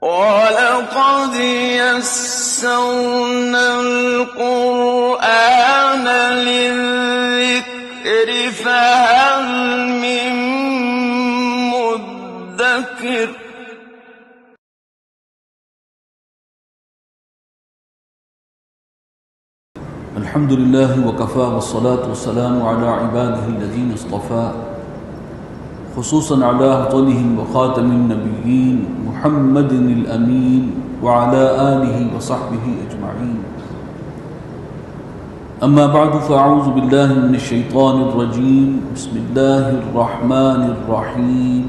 وَلَقَدْ يَسَّرْنَا الْقُرْآنَ لِلذِّكْرِ فَهَلْ مِن مُّدَّكِرٍ الحمد لله وكفى والصلاة والسلام على عباده الذين اصطفى خصوصا على أفضلهم وخاتم النبيين محمد الأمين وعلى آله وصحبه أجمعين. أما بعد فأعوذ بالله من الشيطان الرجيم. بسم الله الرحمن الرحيم.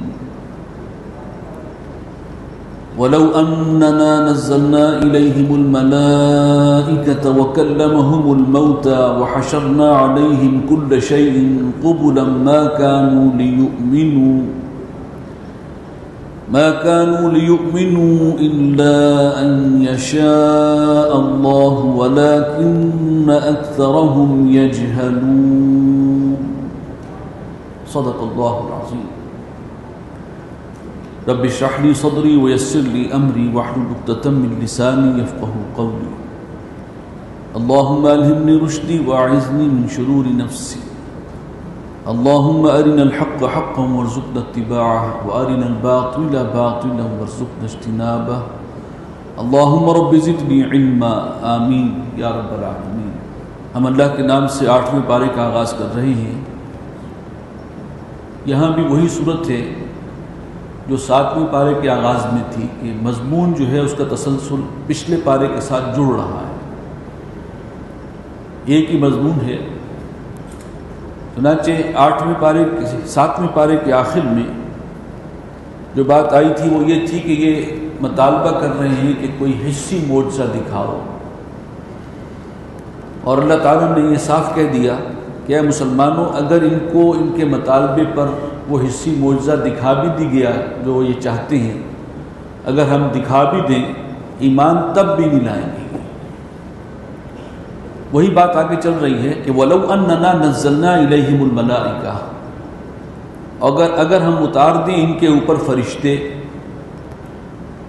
ولو أننا نزلنا إليهم الملائكة وكلمهم الموتى وحشرنا عليهم كل شيء قبلا ما كانوا ليؤمنوا إلا أن يشاء الله ولكن أكثرهم يجهلون. صدق الله العظيم. رب اشرح لي صدري ويسر لي أمري واحلل عقدة من لساني يفقهوا قولي. اللهم ألهمني رشدي وأعذني من شرور نفسي. اللهم أرنا الحق حقا وارزقنا اتباعه وأرنا الباطل باطلا وارزقنا اجتنابه. اللهم رب زدني علما. آمین یا رب العالمین. ہم اللہ کے نام سے 8ویں پارے کا آغاز کر رہے ہیں. یہاں بھی وہی صورت ہے جو 7ویں پارے کے آغاز میں تھی کہ مضمون جو ہے اس کا تسلسل پچھلے پارے کے ساتھ جڑ رہا ہے، ایک ہی مضمون ہے. چنانچہ 7ویں پارے کے آخر میں جو بات آئی تھی وہ یہ تھی کہ یہ مطالبہ کر رہے ہیں کہ کوئی حصی معجزہ دکھاؤ، اور اللہ تعالیٰ نے یہ صاف کہہ دیا کہ اے مسلمانوں، اگر ان کو ان کے مطالبے پر وہ حصی معجزہ دکھا بھی دی گیا جو یہ چاہتے ہیں، اگر ہم دکھا بھی دیں ایمان تب بھی نہیں لائیں گے. وہی بات آگے چل رہی ہے کہ وَلَوْ أَنَّنَا نَزَّلْنَا إِلَيْهِمُ الْمَلَائِكَةَ، اگر ہم اتار دیں ان کے اوپر فرشتے.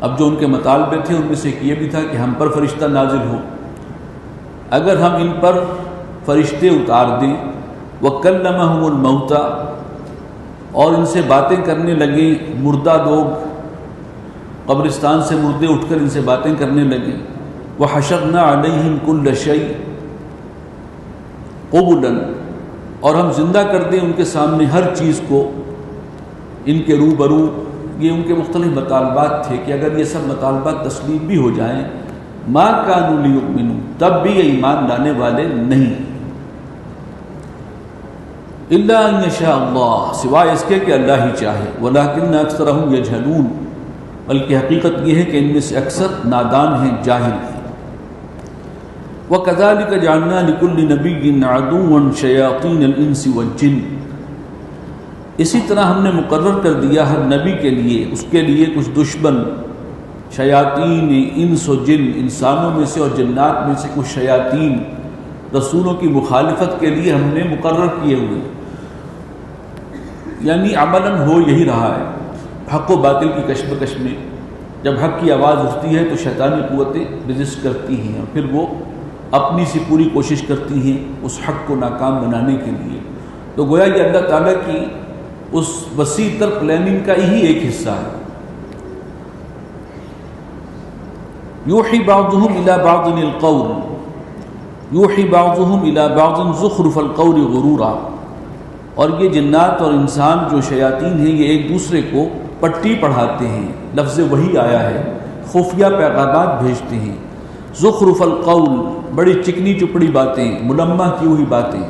اب جو ان کے مطالبے تھے ان میں سے یہ بھی تھا کہ ہم پر فرشتہ نازل ہو. اگر ہم ان پر فرشتے اتار دیں وَكَلَّمَهُمُ الْمَوْتَى، اور ان سے باتیں کرنے لگے مردہ لوگ، قبرستان سے مردے اٹھ کر ان سے باتیں کرنے لگے. وَحَشَرْنَا عَلَيْهِمْ كُلَّ شَيْءٍ قُبُلًا، اور ہم زندہ کر دیں ان کے سامنے ہر چیز کو ان کے روبرو. یہ ان کے مختلف مطالبات تھے کہ اگر یہ سب مطالبات تسلیم بھی ہو جائیں مَا كَانُوا لِيُؤْمِنُوا، تب بھی یہ ایمان لانے والے نہیں. الا ان یشاء اللہ، سوائے اس کے کہ اللہ ہی چاہے. ولکن اکثرهم یجہلون، بلکہ حقیقت یہ ہے کہ ان میں سے اکثر نادان ہیں، جاہل ہیں. وکذالک جعلنا لکل نبی عدوا شیاطین الانس والجن، اسی طرح ہم نے مقرر کر دیا ہر نبی کے لیے اس کے لیے کچھ دشمن، شیاطین انس و جن، انسانوں میں سے اور جنات میں سے کچھ شیاطین رسولوں کی مخالفت کے لیے ہم نے مقرر کیے ہوئے. یعنی عملاً ہو یہی رہا ہے. حق و باطل کی کشمکش میں جب حق کی آواز اٹھتی ہے تو شیطانی قوتیں رجسٹ کرتی ہیں اور پھر وہ اپنی سی پوری کوشش کرتی ہیں اس حق کو ناکام بنانے کے لیے. تو گویا یہ اللہ تعالیٰ کی اس وسیع تر پلاننگ کا ہی ایک حصہ ہے. یوحی بعضهم الی بعض القول یوحی بعضهم الی بعض زخرف القول غرورا، اور یہ جنات اور انسان جو شیاطین ہیں یہ ایک دوسرے کو پٹی پڑھاتے ہیں. لفظ وحی آیا ہے، خفیہ پیغامات بھیجتے ہیں. زخرف القول، بڑی چکنی چپڑی باتیں، ملمح کی ہوئی باتیں.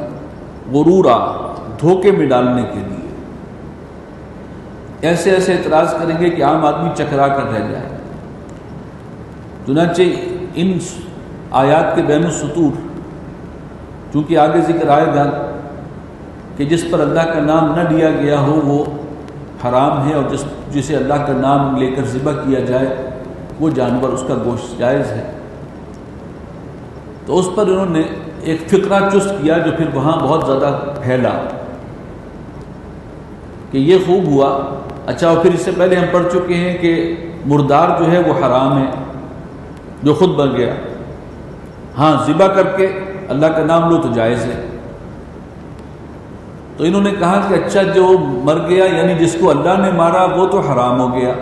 غرورا، دھوکے میں ڈالنے کے لیے. ایسے اعتراض کریں گے کہ عام آدمی چکرا کر رہ جائے. چنانچہ ان آیات کے بین السطور، چونکہ آگے ذکر آئے گا کہ جس پر اللہ کا نام نہ لیا گیا ہو وہ حرام ہے، اور جسے اللہ کا نام لے کر ذبح کیا جائے وہ جانور، اس کا گوشت جائز ہے. تو اس پر انہوں نے ایک فقرہ چست کیا جو پھر وہاں بہت زیادہ پھیلا کہ یہ خوب ہوا. اچھا، اور پھر اس سے پہلے ہم پڑھ چکے ہیں کہ مردار جو ہے وہ حرام ہے، جو خود بن گیا۔ ہاں ذبح کر کے اللہ کا نام لو تو جائز ہے۔ تو انہوں نے کہا کہ اچھا جو مر گیا یعنی جس کو اللہ نے مارا وہ تو حرام ہو گیا،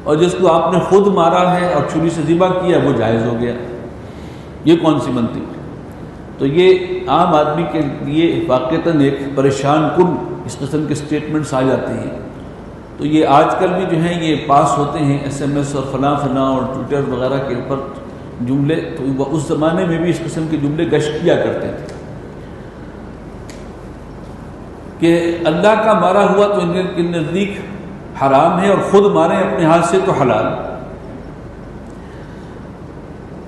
اور جس کو آپ نے خود مارا ہے اور چھری سے ذبح کیا وہ جائز ہو گیا، یہ کون سی منطق؟ تو یہ عام آدمی کے لیے واقعتاً ایک پریشان کن اس قسم کے سٹیٹمنٹس آ جاتے ہیں۔ تو یہ آج کل بھی جو ہیں یہ پاس ہوتے ہیں SMS اور فلاں فلاں اور ٹویٹر وغیرہ کے اوپر جملے، تو اس زمانے میں بھی اس قسم کے جملے گشت کیا کرتے تھے کہ اللہ کا مارا ہوا تو ان کے نزدیک حرام ہے، اور خود مارے اپنے ہاتھ سے تو حلال۔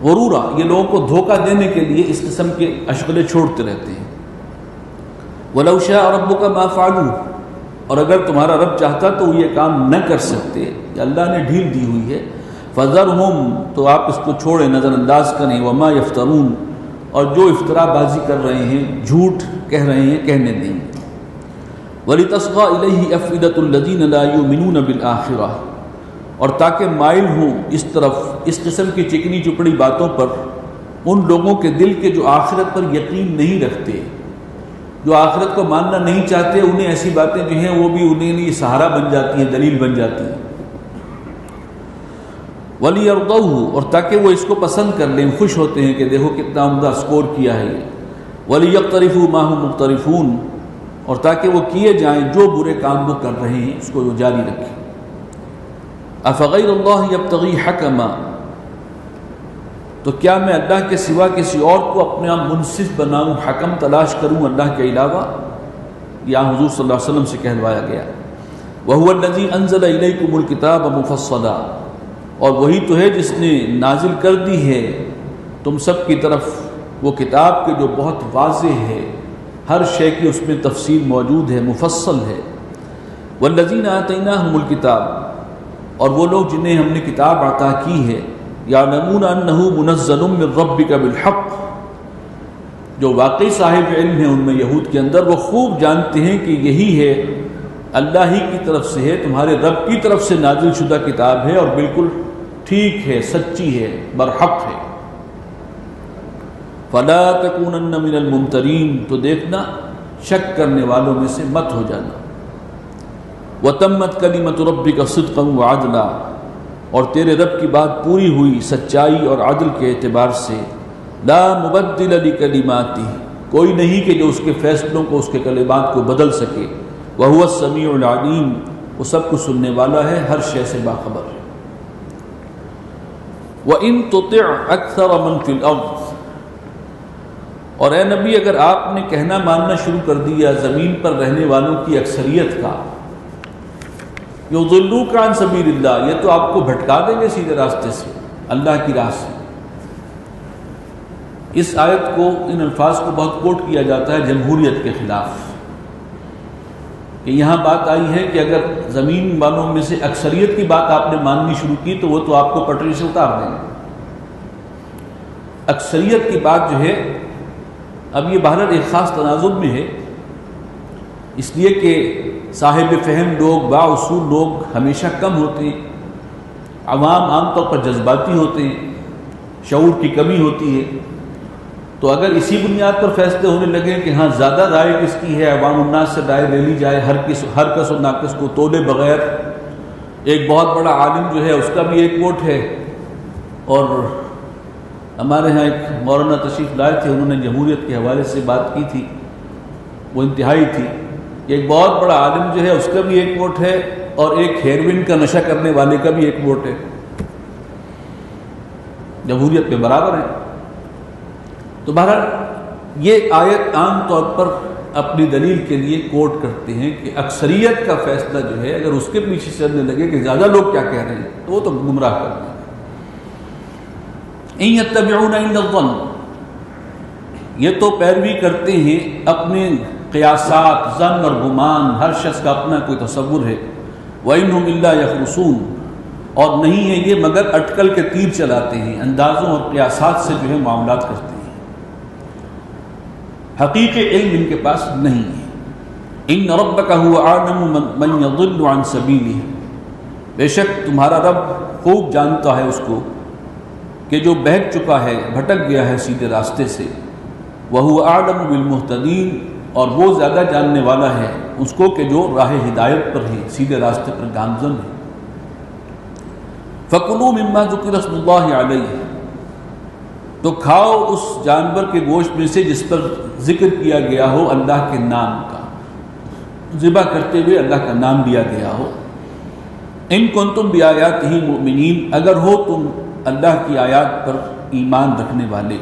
غرورا، یہ لوگوں کو دھوکہ دینے کے لیے اس قسم کے اشغلے چھوڑتے رہتے ہیں۔ وَلَوْ شَاءَ رَبُّكَ مَا فَعَلُوهُ، اور اگر تمہارا رب چاہتا تو وہ یہ کام نہ کر سکتے، اللہ نے ڈھیل دی ہوئی ہے۔ فَذَرْهُمْ، تو آپ اس کو چھوڑیں، نظر انداز کریں، وَمَا يَفْتَرُونَ، اور جو افطرا بازی کر رہے ہیں، جھوٹ کہہ رہے ہیں، کہنے دیں۔ وَلِتَصْغَى إِلَيْهِ أَفْئِدَةُ الَّذِينَ لَا يُؤْمِنُونَ بِالْآخِرَةِ، اور تاکہ مائل ہوں اس طرف اس قسم کی چکنی چپڑی باتوں پر ان لوگوں کے دل کے جو آخرت پر یقین نہیں رکھتے، جو آخرت کو ماننا نہیں چاہتے، انہیں ایسی باتیں جو ہیں وہ بھی انہیں لیے سہارا بن جاتی ہیں، دلیل بن جاتی ہیں۔ وَلِيَرْضَوْهُ، اور تاکہ وہ اس کو پسند کر لیں، خوش ہوتے ہیں کہ دیکھو کتنا عمدہ سکور کیا ہے یہ۔ وَلِيَقْتَرِفُوا مَا هُمْ مُقْتَرِفُونَ، اور تاکہ وہ کیے جائیں جو برے کام وہ کر رہے ہیں اس کو وہ جاری رکھیں۔ افغیر اللہ یبتغی حکما، تو کیا میں اللہ کے سوا کسی اور کو اپنے آپ منصف بناؤں، حکم تلاش کروں اللہ کے علاوہ؟ یہاں حضور صلی اللہ علیہ وسلم سے کہلوایا گیا۔ وَهُوَ الَّذِي أَنزَلَ إِلَيْكُمُ الْكِتَابَ مُفَصَّلًا، اور وہی تو ہے جس نے نازل کر دی ہے تم سب کی طرف وہ کتاب کہ جو بہت واضح ہے، ہر شے کی اس میں تفصیل موجود ہے، مفصل ہے۔ وَالَّذِينَ آتَيْنَاهُمُ الْكِتَابَ، اور وہ لوگ جنہیں ہم نے کتاب عطا کی ہے، یعلمون انہ منزل من ربک بالحق، جو واقعی صاحب علم ہیں ان میں یہود کے اندر، وہ خوب جانتے ہیں کہ یہی ہے، اللہ ہی کی طرف سے ہے، تمہارے رب کی طرف سے نازل شدہ کتاب ہے، اور بالکل ٹھیک ہے، سچی ہے، برحق ہے۔ فلا تکونن من الممترین، تو دیکھنا شک کرنے والوں میں سے مت ہو جانا۔ وَتَمَّتْ كَلِمَةُ رَبِّكَ صِدْقًا وَعَدْلًا، اور تیرے رب کی بات پوری ہوئی سچائی اور عدل کے اعتبار سے۔ لَا مُبَدِّلَ لِكَلِمَاتِهِ، کوئی نہیں کہ جو اس کے فیصلوں کو، اس کے کلمات کو بدل سکے۔ وَهُوَ السَّمِيعُ الْعَلِيمُ، وہ سب کچھ سننے والا ہے، ہر شے سے باخبر ہے۔ وَإِن تُطِعْ أَكْثَرَ مَنْ فِي الْأَرْضِ، اور اے نبی اگر آپ نے کہنا ماننا شروع کر دیا زمین پر رہنے والوں کی اکثریت کا، یضلوک عن سبیل اللہ، یہ تو آپ کو بھٹکا دیں گے سیدھے راستے سے، اللہ کی راہ سے۔ اس آیت کو، ان الفاظ کو بہت کوٹ کیا جاتا ہے جمہوریت کے خلاف، کہ یہاں بات آئی ہے کہ اگر زمین والوں میں سے اکثریت کی بات آپ نے ماننی شروع کی تو وہ تو آپ کو پٹری سے اتار دیں گے۔ اکثریت کی بات جو ہے، اب یہ بہرحال ایک خاص تناظر میں ہے، اس لیے کہ صاحب فہم لوگ، با اصول لوگ ہمیشہ کم ہوتے ہیں، عوام عام طور پر جذباتی ہوتے ہیں، شعور کی کمی ہوتی ہے۔ تو اگر اسی بنیاد پر فیصلے ہونے لگیں کہ ہاں زیادہ رائے کس کی ہے، عوام الناس سے رائے لے لی جائے، ہر کس و ناقص کو تولے بغیر، ایک بہت بڑا عالم جو ہے اس کا بھی ایک ووٹ ہے، اور ہمارے ہاں ایک مولانا تشریف لائے تھے، انہوں نے جمہوریت کے حوالے سے بات کی تھی، وہ انتہائی تھی، ایک بہت بڑا عالم جو ہے اس کا بھی ایک ووٹ ہے، اور ایک ہیروئن کا نشہ کرنے والے کا بھی ایک ووٹ ہے، جمہوریت میں برابر ہے۔ تو بہرحال یہ آیت عام طور پر اپنی دلیل کے لیے کوٹ کرتے ہیں کہ اکثریت کا فیصلہ جو ہے اگر اس کے پیچھے چلنے لگے کہ زیادہ لوگ کیا کہہ رہے ہیں تو وہ تو گمراہ کرتے ہیں۔ ان یتبعون الا الظن، یہ تو پیروی کرتے ہیں اپنے قیاسات، ظن اور گمان، ہر شخص کا اپنا کوئی تصور ہے۔ وَإِنْهُمْ إِلَّا يَخْرُصُونَ، اور نہیں ہے یہ مگر اٹکل کے تیر چلاتے ہیں، اندازوں اور قیاسات سے جو ہے معاملات کرتے ہیں، حقیقی علم ان کے پاس نہیں ہے۔ إِنَّ رَبَّكَ هُوَ أَعْلَمُ مَنْ يَضِلُّ عَنْ سَبِيلِهِ، بے شک تمہارا رب خوب جانتا ہے اس کو کہ جو بہک چکا ہے، بھٹک گیا ہے سیدھے راستے سے، وَهُوَ أَعْلَمُ بِالْمُهْتَدِينَ، اور وہ زیادہ جاننے والا ہے اس کو کہ جو راہ ہدایت پر ہے، سیدھے راستے پر گامزن ہے۔ فَكُلُوا مِمَّا ذُكِرَ اسْمُ اللَّهِ عَلَيْهِ، تو کھاؤ اس جانور کے گوشت میں سے جس پر ذکر کیا گیا ہو اللہ کے نام کا، ذبح کرتے ہوئے اللہ کا نام لیا گیا ہو۔ ان کنتم بآیاتہ مؤمنین، اگر ہو تم اللہ کی آیات پر ایمان رکھنے والے۔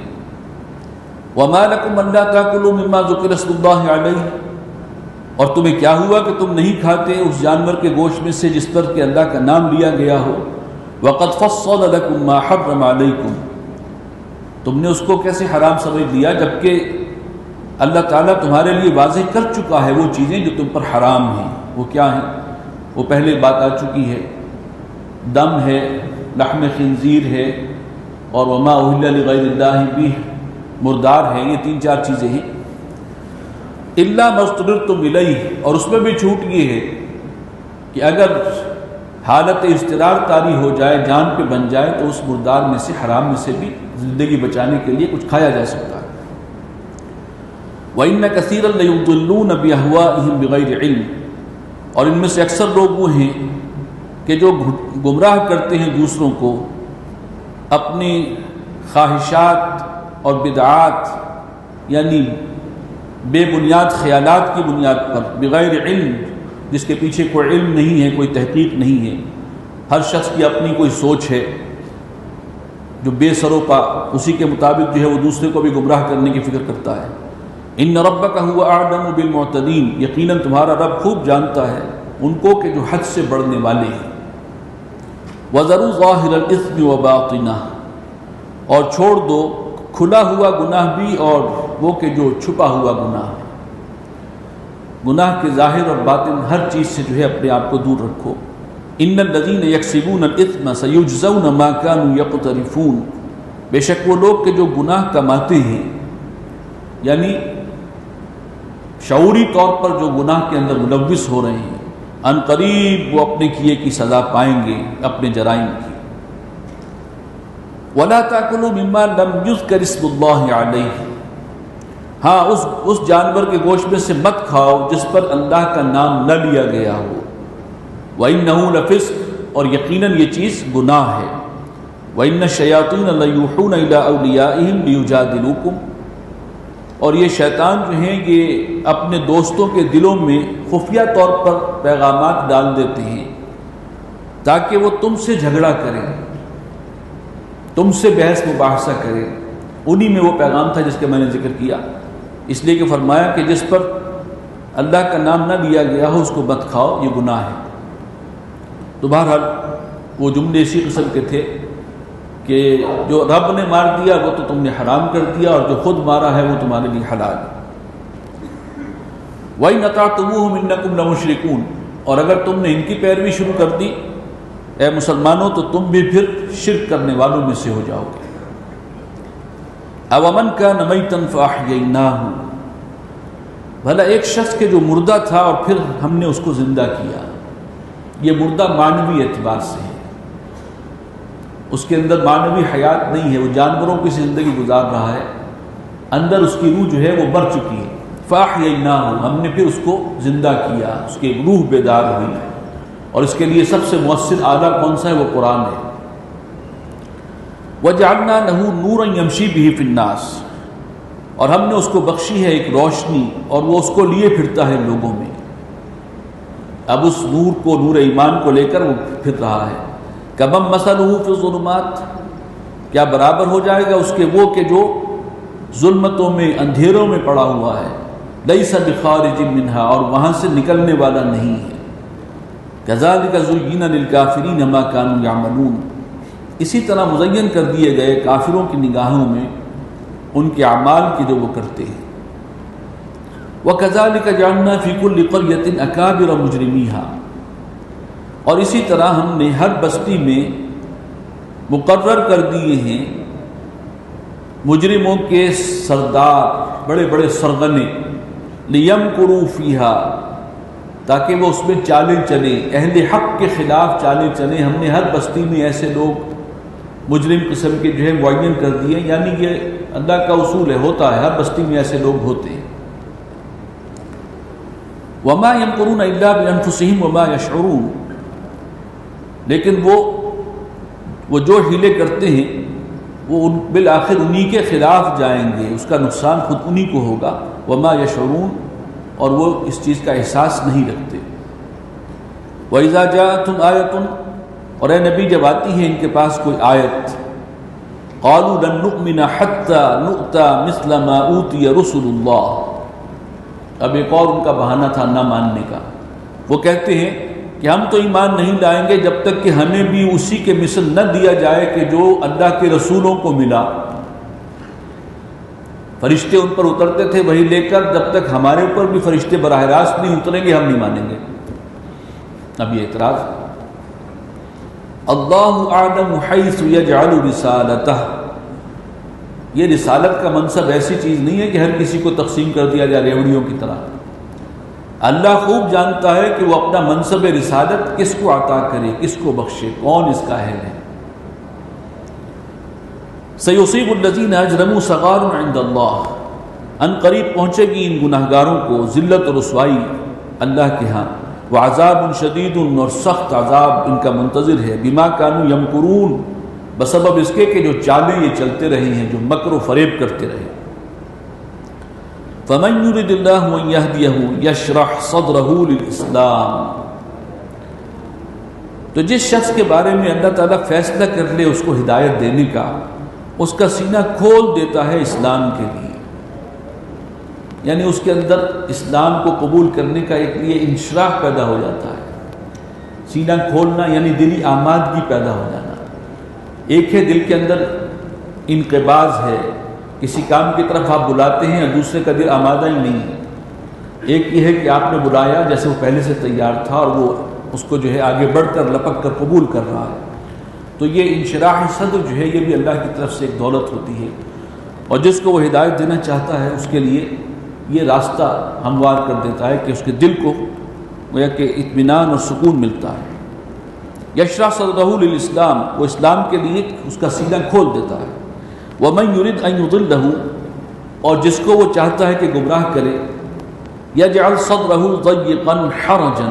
وما لکم الا تاکلوا مما ذکر اسم اللہ علیہ، اور تمہیں کیا ہوا کہ تم نہیں کھاتے اس جانور کے گوشت میں سے جس پر کہ اللہ کا نام لیا گیا ہو۔ وقد فصل لکم ما حرم علیکم، تم نے اس کو کیسے حرام سمجھ لیا جبکہ اللہ تعالیٰ تمہارے لیے واضح کر چکا ہے وہ چیزیں جو تم پر حرام ہیں۔ وہ کیا ہیں؟ وہ پہلے بات آ چکی ہے، دم ہے، لحم خنزیر ہے، اور وما اہل لغیر اللہ بہ، مردار ہے، یہ 3-4 چیزیں ہیں۔ الا ما اضطررتم الیہ، اور اس میں بھی چھوٹ یہ ہے کہ اگر حالت اضطرار طاری ہو جائے، جان پہ بن جائے، تو اس مردار میں سے، حرام میں سے بھی زندگی بچانے کے لیے کچھ کھایا جا سکتا ہے۔ وَإِنَّ كَثِيرًا لَيُضِلُّونَ بِأَهْوَائِهِمْ بِغَيْرِ عِلْمٍ، اور ان میں سے اکثر لوگ وہ ہیں کہ جو گمراہ کرتے ہیں دوسروں کو اپنی خواہشات اور بدعات، یعنی بے بنیاد خیالات کی بنیاد پر، بغیر علم، جس کے پیچھے کوئی علم نہیں ہے، کوئی تحقیق نہیں ہے، ہر شخص کی اپنی کوئی سوچ ہے جو بے سر و پا، اسی کے مطابق جو ہے وہ دوسرے کو بھی گمراہ کرنے کی فکر کرتا ہے۔ ان ربک هو اعلم بالمعتدین، یقیناً تمہارا رب خوب جانتا ہے ان کو کہ جو حد سے بڑھنے والے ہیں۔ وَذَرُوا ظَاهِرَ الْإِثْمِ وَبَاطِنَهُ، اور چھوڑ دو کھلا ہوا گناہ بھی اور وہ کہ جو چھپا ہوا گناہ ہے۔ گناہ کے ظاہر اور باطن ہر چیز سے جو ہے اپنے آپ کو دور رکھو۔ ان الذین یکسبون الاثم سیجزون ما كانوا یقترفون، بے شک وہ لوگ کہ جو گناہ کماتے ہیں، یعنی شعوری طور پر جو گناہ کے اندر ملوث ہو رہے ہیں، ان قریب وہ اپنے کیے کی سزا پائیں گے، اپنے جرائم کی۔ وَلَا تَأْكُلُوا مِمَّا لَمْ يُذْكَرِ اسْمُ اللَّهِ عَلَيْهِ، ہاں اس جانور کے گوشت میں سے مت کھاؤ جس پر اللہ کا نام نہ لیا گیا ہو۔ وَإِنَّهُ لَفِسْقٌ، اور یقیناً یہ چیز گناہ ہے۔ وَإِنَّ الشَّيَاطِينَ لَيُوحُونَ إِلَىٰ أَوْلِيَائِهِمْ لِيُجَادِلُوكُمْ، اور یہ شیطان جو ہیں یہ اپنے دوستوں کے دلوں میں خفیہ طور پر پیغامات ڈال دیتے ہیں تاکہ وہ تم سے جھگڑا کریں، تم سے بحث مباحثہ کریں۔ انہی میں وہ پیغام تھا جس کا میں نے ذکر کیا، اس لیے کہ فرمایا کہ جس پر اللہ کا نام نہ لیا گیا ہو اس کو مت کھاؤ، یہ گناہ ہے۔ تو بہرحال وہ جملے اسی قسم کے تھے کہ جو رب نے مار دیا وہ تو تم نے حرام کر دیا، اور جو خود مارا ہے وہ تمہارے لیے حلال ہے۔ وَإِنْ أَطَعْتُمُوهُمْ إِنَّكُمْ لَمُشْرِكُونَ، اور اگر تم نے ان کی پیروی شروع کر دی اے مسلمانوں تو تم بھی پھر شرک کرنے والوں میں سے ہو جاؤ گے۔ أَوَمَنْ كَانَ مَيْتًا فَأَحْيَيْنَاهُ، بھلا ایک شخص کے جو مردہ تھا اور پھر ہم نے اس کو زندہ کیا۔ یہ مردہ معنوی اعتبار سے ہے، اس کے اندر معنوی حیات نہیں ہے، وہ جانوروں کی زندگی گزار رہا ہے، اندر اس کی روح جو ہے وہ مر چکی ہے۔ فَأَحْيَيْنَاهُ، ہم نے پھر اس کو زندہ کیا، اس کی روح بیدار ہوئی، اور اس کے لیے سب سے مؤثر آلہ کون سا ہے؟ وہ قرآن ہے۔ وَجَعَلْنَا لَهُ نُورًا يَمْشِي بِهِ فِي النَّاسِ، اور ہم نے اس کو بخشی ہے ایک روشنی، اور وہ اس کو لیے پھرتا ہے لوگوں میں۔ اب اس نور کو، نور ایمان کو لے کر وہ پھر رہا ہے۔ کَمَن مَثَلُهُ فِي الظُّلُمَاتِ، کیا برابر ہو جائے گا اس کے وہ کہ جو ظلمتوں میں، اندھیروں میں پڑا ہوا ہے، لَيْسَ بِخَارِجٍ مِّنْهَا، اور وہاں سے نکلنے والا نہیں ہے۔ كَذَلِكَ زُيِّنَ لِلْكَافِرِينَ مَا كَانُوا يَعْمَلُونَ، اسی طرح مزین کر دیے گئے کافروں کی نگاہوں میں ان کے اعمال کی جو وہ کرتے ہیں۔ وَكَذَلِكَ جَعَلْنَا فِي كُلِّ قَرْيَةٍ أَكَابِرَ مُجْرِمِيهَا، اور اسی طرح ہم نے ہر بستی میں مقرر کر دیے ہیں مجرموں کے سردار، بڑے بڑے سرغنے، لِيَمْكُرُوا فِيهَا، تاکہ وہ اس میں چالیں چلیں، اہل حق کے خلاف چالیں چلیں۔ ہم نے ہر بستی میں ایسے لوگ مجرم قسم کے جو ہے معین کر دیے، یعنی یہ اللہ کا اصول ہے، ہوتا ہے، ہر بستی میں ایسے لوگ ہوتے ہیں۔ وما يمكرون الا بانفسهم وما يشعرون، لیکن وہ جو ہیلے کرتے ہیں وہ بالآخر انہی کے خلاف جائیں گے، اس کا نقصان خود انہی کو ہوگا۔ وما يشعرون، اور وہ اس چیز کا احساس نہیں رکھتے۔ وَإِذَا جَاءَتْهُمْ آيَةٌ، اور اے نبی جب آتی ہے ان کے پاس کوئی آیت، قَالُوا لَن نُؤْمِنَ حَتَّى نُؤْتَى مِثْلَ مَا أُوتِيَ رُسُلُ اللَّهِ۔ اب ایک اور ان کا بہانہ تھا نہ ماننے کا، وہ کہتے ہیں کہ ہم تو ایمان نہیں لائیں گے جب تک کہ ہمیں بھی اسی کے مثل نہ دیا جائے کہ جو اللہ کے رسولوں کو ملا۔ فرشتے ان پر اترتے تھے وہی لے کر، جب تک ہمارے اوپر بھی فرشتے براہ راست نہیں اتریں گے ہم نہیں مانیں گے۔ اب یہ اعتراض، اللہ اعلم حیث یجعل رسالتہ، یہ رسالت کا منصب ایسی چیز نہیں ہے کہ ہر کسی کو تقسیم کر دیا جائے ریوڑیوں کی طرح۔ اللہ خوب جانتا ہے کہ وہ اپنا منصب رسالت کس کو عطا کرے، کس کو بخشے، کون اس کا اہل ہے۔ سیصیب الذین اجرموا صغار عند اللہ، ان قریب پہنچے گی ان گناہگاروں کو ذلت و رسوائی اللہ کے ہاں، وعذاب شدید، اور سخت عذاب ان کا منتظر ہے، بما کانوا یمکرون، بسبب اس کے کہ جو چالیں یہ چلتے رہے ہیں، جو مکر و فریب کرتے رہے۔ فمن یرد اللہ ان یہدیہ یشرح صدرہ للاسلام، تو جس شخص کے بارے میں اللہ تعالیٰ فیصلہ کر لے اس کو ہدایت دینے کا، اس کا سینہ کھول دیتا ہے اسلام کے لیے، یعنی اس کے اندر اسلام کو قبول کرنے کا ایک لیے انشراح پیدا ہو جاتا ہے۔ سینہ کھولنا یعنی دلی آمادگی پیدا ہو جانا۔ ایک ہے دل کے اندر انقباض ہے، کسی کام کی طرف آپ بلاتے ہیں اور دوسرے کا دل آمادہ ہی نہیں ہے۔ ایک یہ ہے کہ آپ نے بلایا جیسے وہ پہلے سے تیار تھا اور وہ اس کو جو ہے آگے بڑھ کر لپک کر قبول کر رہا ہے۔ تو یہ انشراح صدر جو ہے یہ بھی اللہ کی طرف سے ایک دولت ہوتی ہے، اور جس کو وہ ہدایت دینا چاہتا ہے اس کے لیے یہ راستہ ہموار کر دیتا ہے کہ اس کے دل کو گویا کہ اطمینان اور سکون ملتا ہے۔ یشرح صدرہ للاسلام، وہ اسلام کے لیے اس کا سینہ کھول دیتا ہے۔ ومن یرد ان یضلہ، اور جس کو وہ چاہتا ہے کہ گمراہ کرے، یجعل صدرہ ضیقا حرجا،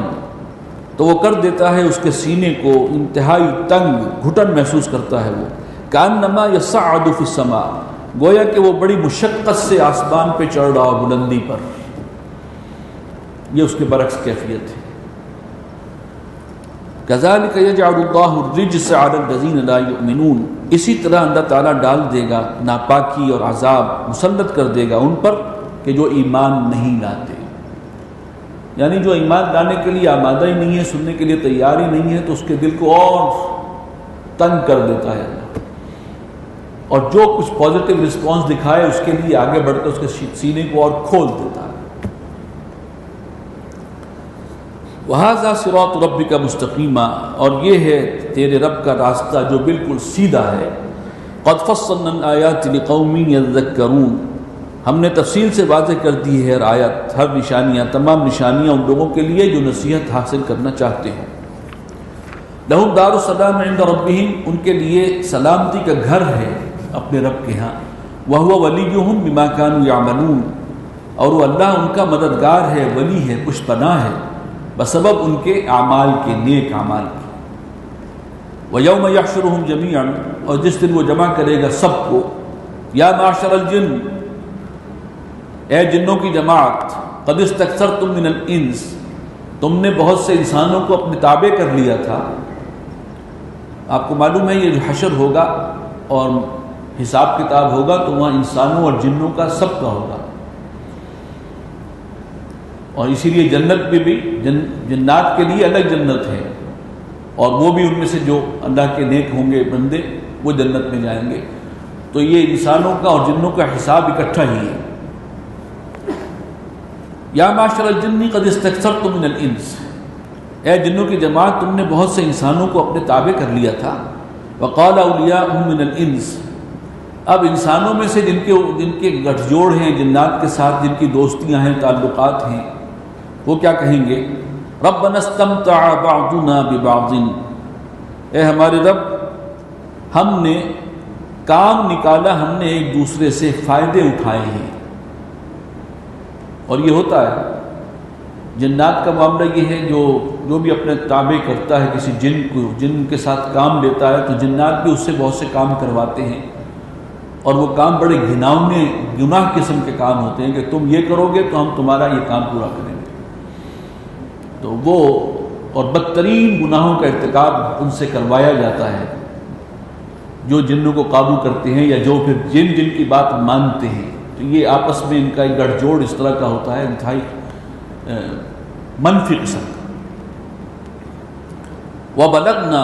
تو وہ کر دیتا ہے اس کے سینے کو انتہائی تنگ، گھٹن محسوس کرتا ہے وہ، کانما یصعد فی السماء، گویا کہ وہ بڑی مشقت سے آسمان پہ چڑھ رہا ہو بلندی پر۔ یہ اس کے برعکس کیفیت ہے۔ کذالک یجعل اللہ الرجس علی الذین لا یؤمنون، اسی طرح اللہ تعالیٰ ڈال دے گا ناپاکی اور عذاب مسلط کر دے گا ان پر کہ جو ایمان نہیں لاتے، یعنی جو ایمان لانے کے لیے آمادہ ہی نہیں ہے، سننے کے لیے تیار ہی نہیں ہے، تو اس کے دل کو اور تنگ کر دیتا ہے اللہ، اور جو کچھ پازیٹیو رسپانس دکھائے اس کے لیے آگے بڑھ کر اس کے سینے کو اور کھول دیتا ہے۔ وَهَذَا صِرَاطُ رَبِّكَ مُسْتَقِيمًا، اور یہ ہے تیرے رب کا راستہ جو بالکل سیدھا ہے۔ قَدْ فَصَّلْنَا الْآيَاتِ لِقَوْمٍ يَذَّكَّرُونَ، ہم نے تفصیل سے واضح کر دی ہے ہر آیت، ہر نشانیاں، تمام نشانیاں ان لوگوں کے لیے جو نصیحت حاصل کرنا چاہتے ہیں۔ لَهُمْ دَارُ السَّلَامِ عِنْدَ رَبِّهِمْ، ان کے لیے سلامتی کا گھر ہے اپنے رب کے ہاں۔ وَهُوَ وَلِيُّهُمْ بِمَا كَانُوا يَعْمَلُونَ، اور وہ اللہ ان کا مددگار ہے، ولی ہے، پشتپناہ ہے، بسبب ان کے اعمال کے، نیک اعمال کے۔ وَيَوْمَ يَحْشُرُهُمْ جَمِيعًا، اور جس دن وہ جمع کرے گا سب کو، یا معشر الجن، اے جنوں کی جماعت، قد استکثرتم من الانس، تم نے بہت سے انسانوں کو اپنے تابع کر لیا تھا۔ آپ کو معلوم ہے یہ جو حشر ہوگا اور حساب کتاب ہوگا تو وہاں انسانوں اور جنوں کا سب کا ہوگا، اور اسی لیے جنت میں بھی جنات کے لیے الگ جنت ہے، اور وہ بھی ان میں سے جو اللہ کے نیک ہوں گے بندے وہ جنت میں جائیں گے۔ تو یہ انسانوں کا اور جنوں کا حساب اکٹھا ہی ہے۔ یا معشر الجن قد استکثرتم من الانس، اے جنوں کی جماعت تم نے بہت سے انسانوں کو اپنے تابع کر لیا تھا۔ وقال اولیاؤہم من الانس، اب انسانوں میں سے جن کے گٹھ جوڑ ہیں جنات کے ساتھ، جن کی دوستیاں ہیں، تعلقات ہیں، وہ کیا کہیں گے؟ ربنا استمتع بعضنا ببعض، اے ہمارے رب ہم نے کام نکالا، ہم نے ایک دوسرے سے فائدے اٹھائے ہیں. اور یہ ہوتا ہے جنات کا معاملہ یہ ہے، جو بھی اپنے تابع کرتا ہے کسی جن کو، جن کے ساتھ کام لیتا ہے تو جنات بھی اس سے بہت سے کام کرواتے ہیں، اور وہ کام بڑے گھناؤنے گناہ قسم کے کام ہوتے ہیں کہ تم یہ کرو گے تو ہم تمہارا یہ کام پورا کریں گے. تو وہ اور بدترین گناہوں کا ارتکاب ان سے کروایا جاتا ہے جو جنوں کو قابو کرتے ہیں، یا جو پھر جن کی بات مانتے ہیں. تو یہ آپس میں ان کا ایک گڑھ جوڑ اس طرح کا ہوتا ہے، انتہائی منفی قسم کا. وَبَلَغْنَا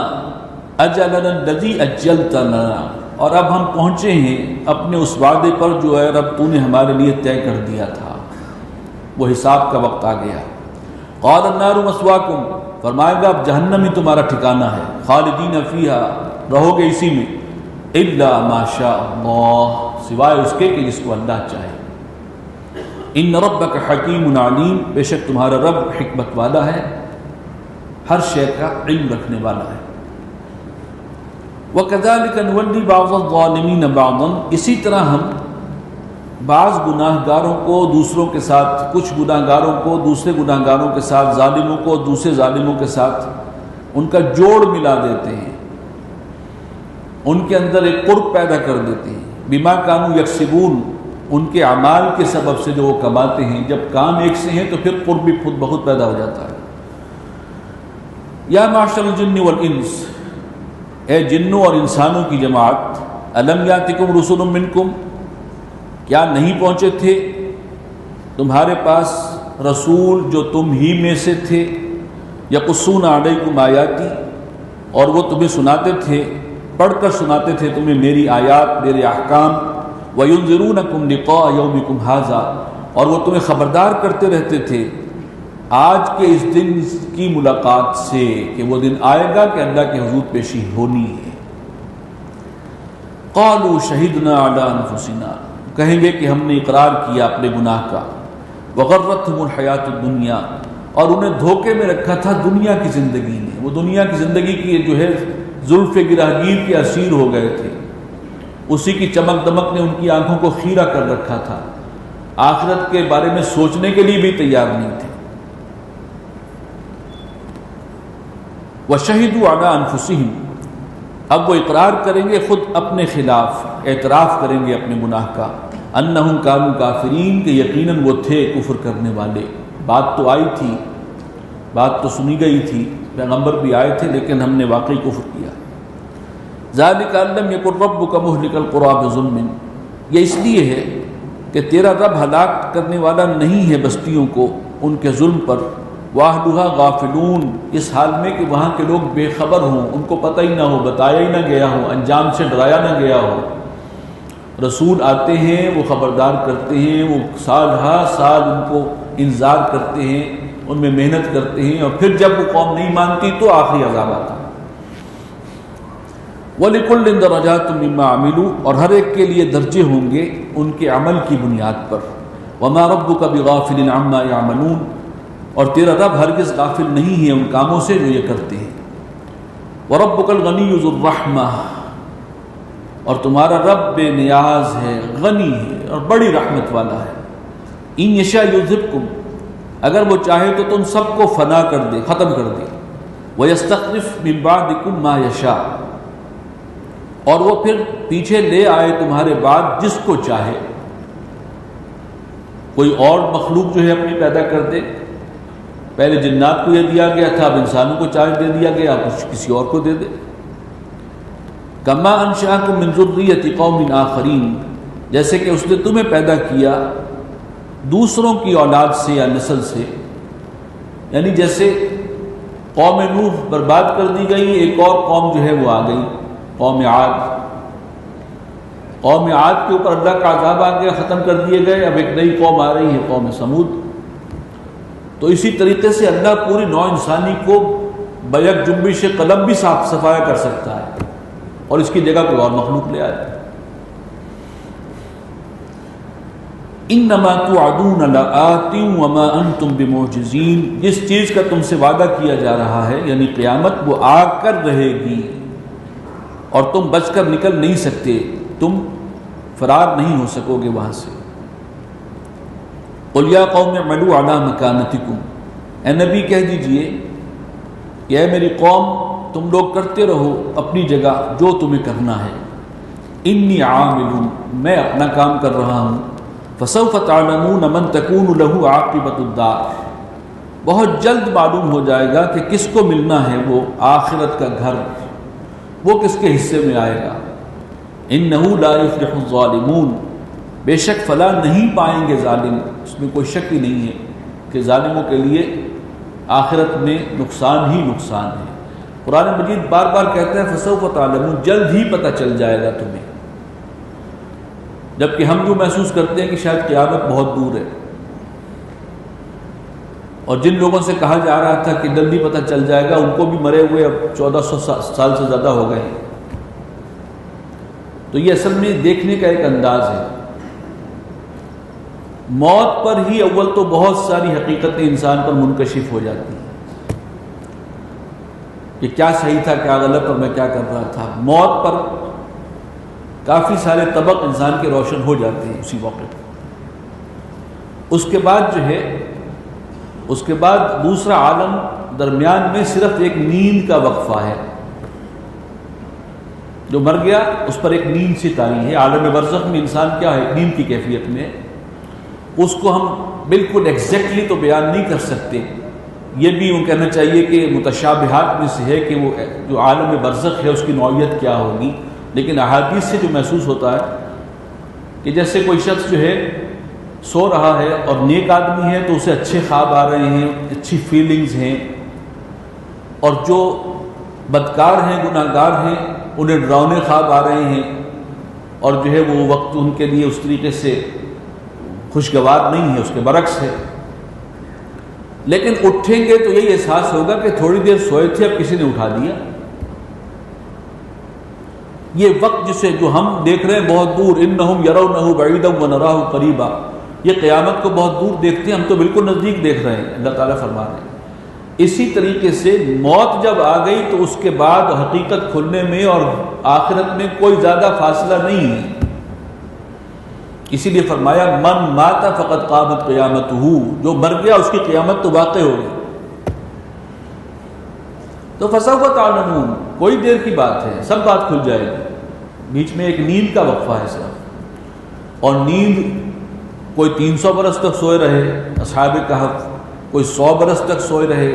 أَجَلَنَا الَّذِي أَجَّلْتَ لَنَا، اور اب ہم پہنچے ہیں اپنے اس وعدے پر جو ہے رب تو نے ہمارے لیے طے کر دیا تھا، وہ حساب کا وقت آ گیا. قَالَ النَّارُ مَثْوَاكُمْ، فرمائے گا اب جہنم ہی تمہارا ٹھکانہ ہے، خالدین فیہا، رہو گے اسی میں، الا ما شاء اللہ، سوائے اس کے کہ جس کو اللہ چاہے. ان ربک حکیم علیم، بے شک تمہارا رب حکمت والا ہے، ہر شے کا علم رکھنے والا ہے. وَكَذَلِكَ نُوَلِّي بَعْضَ الظَّالِمِينَ بَعْضًا، اسی طرح ہم بعض گناہ گاروں کو دوسروں کے ساتھ، کچھ گناہ گاروں کو دوسرے گناہ گاروں کے ساتھ، ظالموں کو دوسرے ظالموں کے ساتھ ان کا جوڑ ملا دیتے ہیں، ان کے اندر ایک قرب پیدا کر دیتے ہیں. بما کانوا یکسبون، ان کے اعمال کے سبب سے جو وہ کماتے ہیں، جب کام ایک سے ہیں تو پھر قرب بھی خود بخود پیدا ہو جاتا ہے. یا معشر الجن والانس، اے جنوں اور انسانوں کی جماعت، الم یاتکم رسل منکم، کیا نہیں پہنچے تھے تمہارے پاس رسول جو تم ہی میں سے تھے، یقصون علیکم آیاتی، اور وہ تمہیں سناتے تھے، پڑھ کر سناتے تھے تمہیں میری آیات، میرے احکام، وَيُنذِرُونَكُمْ لِقَاءَ يَوْمِكُمْ هَذَا، اور وہ تمہیں خبردار کرتے رہتے تھے آج کے اس دن کی ملاقات سے، کہ وہ دن آئے گا کہ اللہ کے حضور پیشی ہونی ہے. قَالُوا شَهِدْنَا عَلَىٰ أَنفُسِنَا، کہیں گے کہ ہم نے اقرار کیا اپنے گناہ کا. وَغَرَّتْهُمُ الْحَيَاةُ الدُّنْيَا، اور انہیں دھوکے میں رکھا تھا دنیا کی زندگی نے، وہ دنیا کی زندگی کی جو ہے زلف گراگیر کے اسیر ہو گئے تھے، اسی کی چمک دمک نے ان کی آنکھوں کو خیرہ کر رکھا تھا، آخرت کے بارے میں سوچنے کے لیے بھی تیار نہیں تھے. وَشَهِدُوا عَلَىٰ أَنفُسِهِمْ، اب وہ اقرار کریں گے خود اپنے خلاف، اعتراف کریں گے اپنے گناہ کا. أَنَّهُمْ كَانُوا كَافِرِينَ، کہ یقیناً وہ تھے کفر کرنے والے. بات تو آئی تھی، بات تو سنی گئی تھی، پیغمبر بھی آئے تھے، لیکن ہم نے واقعی کفر کیا. ذَلِكَ أَن لَّمْ يَكُن رَّبُّكَ مُهْلِكَ الْقُرَىٰ بِظُلْمٍ، یہ اس لیے ہے کہ تیرا رب ہلاک کرنے والا نہیں ہے بستیوں کو ان کے ظلم پر. وَأَهْلُهَا غَافِلُونَ، اس حال میں کہ وہاں کے لوگ بے خبر ہوں، ان کو پتہ ہی نہ ہو، بتایا ہی نہ گیا ہو، انجام سے ڈرایا نہ گیا ہو. رسول آتے ہیں، وہ خبردار کرتے ہیں، وہ سال ہا سال ان کو انذار کرتے ہیں، ان میں محنت کرتے ہیں، اور پھر جب وہ قوم نہیں مانتی تو آخری عذاب آتا ہے. وَلِكُلٍّ دَرَجَاتٌ مِّمَّا عَمِلُوا، اور ہر ایک کے لیے درجے ہوں گے ان کے عمل کی بنیاد پر. وَمَا رَبُّكَ بِغَافِلٍ عَمَّا يَعْمَلُونَ، اور تیرا رب ہرگز غافل نہیں ہے ان کاموں سے جو یہ کرتے ہیں. وَرَبُّكَ الْغَنِيُّ ذُو الرَّحْمَةِ، اور تمہارا رب بے نیاز ہے، غنی ہے اور بڑی رحمت والا ہے. إِن يَشَأْ يُذْهِبْكُمْ، اگر وہ چاہے تو تم سب کو فنا کر دے، ختم کر دے. وَيَسْتَخْلِفْ مِن بَعْدِكُم مَّا يَشَاءُ، اور وہ پھر پیچھے لے آئے تمہارے بعد جس کو چاہے، کوئی اور مخلوق جو ہے اپنی پیدا کر دے. پہلے جنات کو یہ دیا گیا تھا، اب انسانوں کو چاہے دے دیا گیا، کچھ کسی اور کو دے دے. کما انشأکم من ذریۃ قوم آخرین، جیسے کہ اس نے تمہیں پیدا کیا دوسروں کی اولاد سے یا نسل سے، یعنی جیسے قوم نوح برباد کر دی گئی، ایک اور قوم جو ہے وہ آ گئی، قوم عاد. قوم عاد کے اوپر اللہ کا عذاب آ گیا، ختم کر دیے گئے. اب ایک نئی قوم آ رہی ہے، قوم سمود. تو اسی طریقے سے اللہ پوری نوع انسانی کو بیک جنبش قلم بھی صاف صفایا کر سکتا ہے اور اس کی جگہ کوئی اور مخلوق لے آئے. انما توعدون لآت وما انتم بمعجزین، جس چیز کا تم سے وعدہ کیا جا رہا ہے یعنی قیامت، وہ آ کر رہے گی اور تم بچ کر نکل نہیں سکتے، تم فرار نہیں ہو سکو گے وہاں سے۔ قل یا قوم اعملوا علی مکانتکم، اے نبی کہہ دیجئے کہ اے میری قوم تم لوگ کرتے رہو اپنی جگہ جو تمہیں کرنا ہے، انی عامل، میں اپنا کام کر رہا ہوں، فسوف تعلمون من تکون له عاقبۃ الدار، بہت جلد معلوم ہو جائے گا کہ کس کو ملنا ہے وہ آخرت کا گھر، وہ کس کے حصے میں آئے گا۔ انہ لا یفلح الظالمون، بے شک فلاح نہیں پائیں گے ظالم، اس میں کوئی شک ہی نہیں ہے کہ ظالموں کے لیے آخرت میں نقصان ہی نقصان ہے۔ قرآن مجید بار بار کہتا ہے فسوف تعلمون، جلد ہی پتہ چل جائے گا تمہیں، جبکہ ہم جو محسوس کرتے ہیں کہ شاید قیامت بہت دور ہے، اور جن لوگوں سے کہا جا رہا تھا کہ جلدی پتہ چل جائے گا ان کو بھی مرے ہوئے اب 1400 سال سے زیادہ ہو گئے ہیں۔ تو یہ اصل میں دیکھنے کا ایک انداز ہے۔ موت پر ہی اول تو بہت ساری حقیقتیں انسان پر منکشف ہو جاتی ہیں کہ کیا صحیح تھا کیا غلط اور میں کیا کر رہا تھا۔ موت پر کافی سارے طبق انسان کے روشن ہو جاتے ہیں اسی موقع پر۔ اس کے بعد جو ہے اس کے بعد دوسرا عالم درمیان میں صرف ایک نیند کا وقفہ ہے، جو مر گیا اس پر ایک نیند سی طاری ہے۔ عالم برزخ میں انسان کیا ہے، نیند کی کیفیت میں، اس کو ہم بالکل ایگزیکٹلی تو بیان نہیں کر سکتے، یہ بھی وہ کہنا چاہیے کہ متشابہات میں سے ہے کہ وہ جو عالم برزخ ہے اس کی نوعیت کیا ہوگی، لیکن احادیث سے جو محسوس ہوتا ہے کہ جیسے کوئی شخص جو ہے سو رہا ہے اور نیک آدمی ہے تو اسے اچھے خواب آ رہے ہیں، اچھی فیلنگز ہیں، اور جو بدکار ہیں گناہ گار ہیں انہیں ڈراؤنے خواب آ رہے ہیں، اور جو ہے وہ وقت ان کے لیے اس طریقے سے خوشگوار نہیں ہے، اس کے برعکس ہے۔ لیکن اٹھیں گے تو یہی احساس ہوگا کہ تھوڑی دیر سوئے تھے اب کسی نے اٹھا دیا۔ یہ وقت جسے جو ہم دیکھ رہے ہیں بہت دور، انہم یرونہ بعیدا ونراہ قریبا، یہ قیامت کو بہت دور دیکھتے ہیں، ہم تو بالکل نزدیک دیکھ رہے ہیں، اللہ تعالیٰ فرما رہے ہیں۔ اسی طریقے سے موت جب آ گئی تو اس کے بعد حقیقت کھلنے میں اور آخرت میں کوئی زیادہ فاصلہ نہیں ہے۔ اسی لیے فرمایا من مات فقد قامت قیامتہ، جو مر گیا اس کی قیامت تو واقع ہو گئی۔ تو فسوف تعلمون، کوئی دیر کی بات ہے، سب بات کھل جائے گی۔ بیچ میں ایک نیند کا وقفہ ہے صرف، اور نیند کوئی 300 برس تک سوئے رہے اصحاب کہف، کوئی 100 برس تک سوئے رہے۔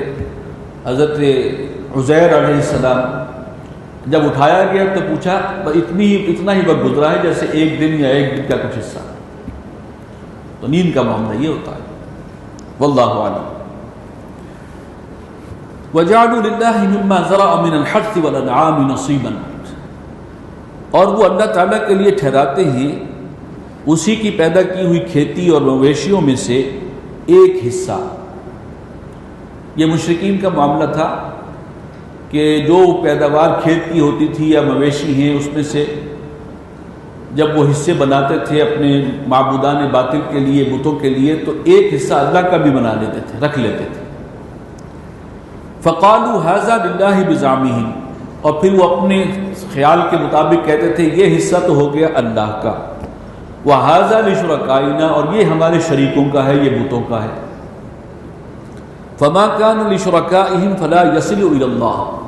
حضرت عزیر علیہ السلام جب اٹھایا گیا تو پوچھا اتنا ہی وقت گزرا ہے جیسے ایک دن یا ایک دن کا کچھ حصہ۔ تو نیند کا معاملہ یہ ہوتا ہے، واللہ اعلم۔ وَجَعَلُوا لِلَّهِ مِمَّا زَرَعَ مِنَ الْحَرْثِ وَالْأَنْعَامِ نَصِيبًا، اور وہ اللہ تعالیٰ کے لیے ٹھہراتے ہیں اسی کی پیدا کی ہوئی کھیتی اور مویشیوں میں سے ایک حصہ۔ یہ مشرکین کا معاملہ تھا کہ جو پیداوار کھیت کی ہوتی تھی یا مویشی ہیں اس میں سے جب وہ حصے بناتے تھے اپنے معبودان باطل کے لیے، بتوں کے لیے، تو ایک حصہ اللہ کا بھی بنا لیتے تھے، رکھ لیتے تھے۔ فَقَالُوا هَذَا لِلَّهِ بِزَعْمِهِمْ، اور پھر وہ اپنے خیال کے مطابق کہتے تھے یہ حصہ تو ہو گیا اللہ کا، وَهَذَا لِشُرَكَائِنَا، اور یہ ہمارے شریکوں کا ہے، یہ بتوں کا ہے۔ فَمَا كَانَ لِشُرَكَائِهِمْ فَلَا يَصِلُ إِلَى اللَّهِ،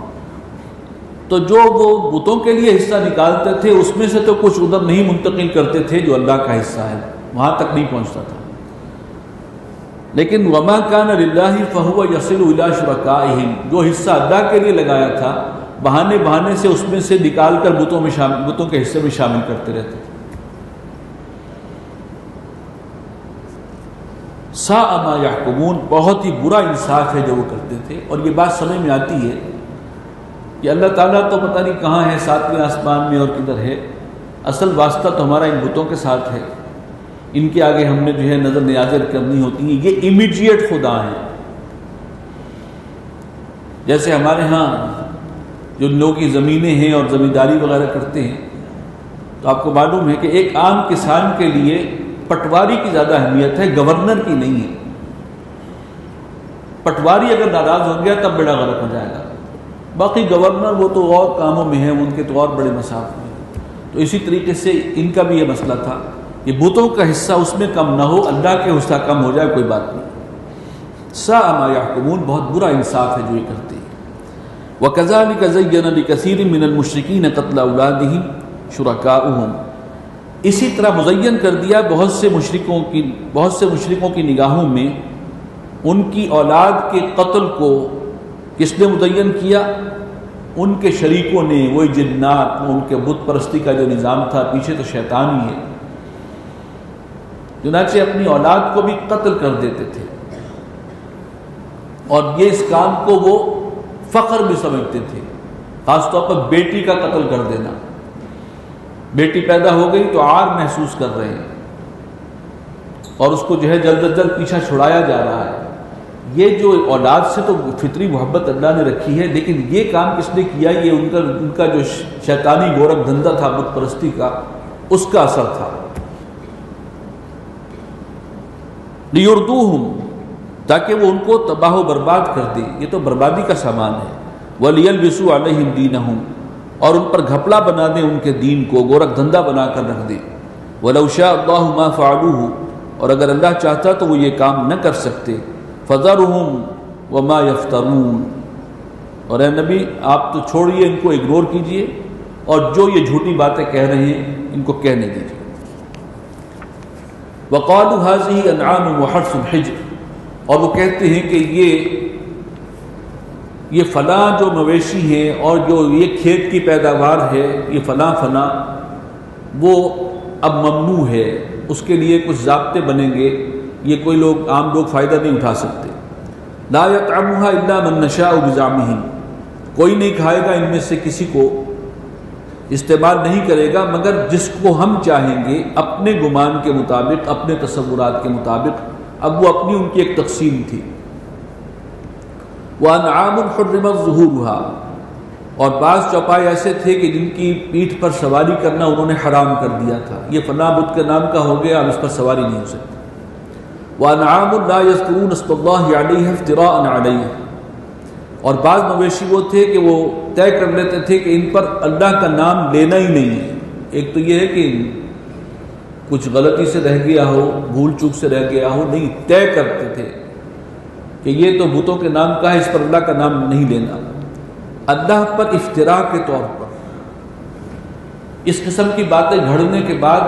تو جو وہ بتوں کے لیے حصہ نکالتے تھے اس میں سے تو کچھ ادھر نہیں منتقل کرتے تھے جو اللہ کا حصہ ہے، وہاں تک نہیں پہنچتا تھا۔ لیکن وَمَا كَانَ لِلَّهِ فَهُوَ يَصِلُ إِلَى شُرَكَائِهِمْ، جو حصہ اللہ کے لیے لگایا تھا بہانے سے اس میں سے نکال کر بتوں کے حصے میں شامل کرتے رہتے تھے۔ سَاءَ مَا يَحْكُمُونَ، بہت ہی برا انصاف ہے جو وہ کرتے تھے۔ اور یہ بات سمجھ میں آتی ہے کہ اللہ تعالیٰ تو پتہ نہیں کہاں ہے، ساتویں آسمان میں اور کدھر ہے، اصل واسطہ تو ہمارا ان بتوں کے ساتھ ہے، ان کے آگے ہم نے جو ہے نظر نیاز کرنی ہوتی ہے، یہ امیڈیٹ خدا ہیں۔ جیسے ہمارے ہاں جو لوگوں کی زمینیں ہیں اور زمینداری وغیرہ کرتے ہیں، تو آپ کو معلوم ہے کہ ایک عام کسان کے لیے پٹواری کی زیادہ اہمیت ہے، گورنر کی نہیں ہے۔ پٹواری اگر ناراض ہو گیا تب بیڑا غرق ہو جائے گا، باقی گورنر وہ تو اور کاموں میں ہیں، ان کے تو اور بڑے مسائل ہیں۔ تو اسی طریقے سے ان کا بھی یہ مسئلہ تھا کہ بتوں کا حصہ اس میں کم نہ ہو، اللہ کے حصہ کم ہو جائے کوئی بات نہیں۔ ساء ما یحکمون، بہت برا انصاف ہے جو یہ کرتے ہیں۔ وَكَذَلِكَ زَيَّنَ لِكَثِيرٍ مِّنَ الْمُشْرِكِينَ قَتْلَ أَوْلَادِهِمْ شُرَكَاؤُهُمْ، اسی طرح مزین کر دیا بہت سے مشرکوں کی نگاہوں میں ان کی اولاد کے قتل کو کس نے مزین کیا؟ ان کے شریکوں نے، وہی جنات، ان کے بت پرستی کا جو نظام تھا، پیچھے تو شیطان ہی ہے، چنانچہ اپنی اولاد کو بھی قتل کر دیتے تھے، اور یہ اس کام کو وہ فخر بھی سمجھتے تھے، خاص طور پر بیٹی کا قتل کر دینا۔ بیٹی پیدا ہو گئی تو عار محسوس کر رہے ہیں، اور اس کو جو ہے جلد از جلد پیچھا چھڑایا جا رہا ہے۔ یہ جو اولاد سے تو فطری محبت اللہ نے رکھی ہے، لیکن یہ کام کس نے کیا؟ یہ ان کا جو شیطانی گورکھ دھندا تھا بت پرستی کا، اس کا اثر تھا۔ لیردوہم، تاکہ وہ ان کو تباہ و برباد کر دے، یہ تو بربادی کا سامان ہے۔ وَلِيَلْبِسُوا عَلَيْهِمْ دِينَهُمْ، اور ان پر گھپلا بنا دیں ان کے دین کو، گورکھ دھندا بنا کر رکھ دیں۔ وَلَوْ شَاءَ اللَّهُ مَا فَعَلُوهُ، اور اگر اللہ چاہتا تو وہ یہ کام نہ کر سکتے۔ فَذَرْهُمْ وَمَا يَفْتَرُونَ، اور اے نبی آپ تو چھوڑیے، ان کو اگنور کیجئے، اور جو یہ جھوٹی باتیں کہہ رہے ہیں ان کو کہنے دیجئے۔ وَقَالُوا هَذِهِ أَنْعَامٌ وَحَرْثٌ حِجْرٌ، اور وہ کہتے ہیں کہ یہ فلاں جو مویشی ہیں اور جو یہ کھیت کی پیداوار ہے، یہ فلاں وہ اب ممنوع ہے، اس کے لیے کچھ ضابطے بنیں گے، یہ کوئی لوگ عام لوگ فائدہ نہیں اٹھا سکتے۔ لا يطعمها الا من نشاء بزعمهم، کوئی نہیں کھائے گا ان میں سے کسی کو، استعمال نہیں کرے گا مگر جس کو ہم چاہیں گے، اپنے گمان کے مطابق، اپنے تصورات کے مطابق۔ اب وہ اپنی ان کی ایک تقسیم تھی۔ وَأَنْعَامٌ حُرِّمَتْ ظُهُورُهَا، اور بعض چوپائے ایسے تھے کہ جن کی پیٹھ پر سواری کرنا انہوں نے حرام کر دیا تھا، یہ فلاں بت کے نام کا ہو گیا، اب اس پر سواری نہیں ہو سکتی۔ وَأَنْعَامٌ لَا يَذْكُرُونَ اسْمَ اللَّهِ عَلَيْهَا افْتِرَاءً عَلَيْهِ، اور بعض مویشی وہ تھے کہ وہ طے کر لیتے تھے کہ ان پر اللہ کا نام لینا ہی نہیں ہے۔ ایک تو یہ ہے کہ کچھ غلطی سے رہ گیا ہو، بھول چوک سے رہ گیا ہو، نہیں، طے کرتے تھے کہ یہ تو بتوں کے نام کا ہے، اس پر اللہ کا نام نہیں لینا۔ اللہ پر افتراء کے طور پر اس قسم کی باتیں گھڑنے کے بعد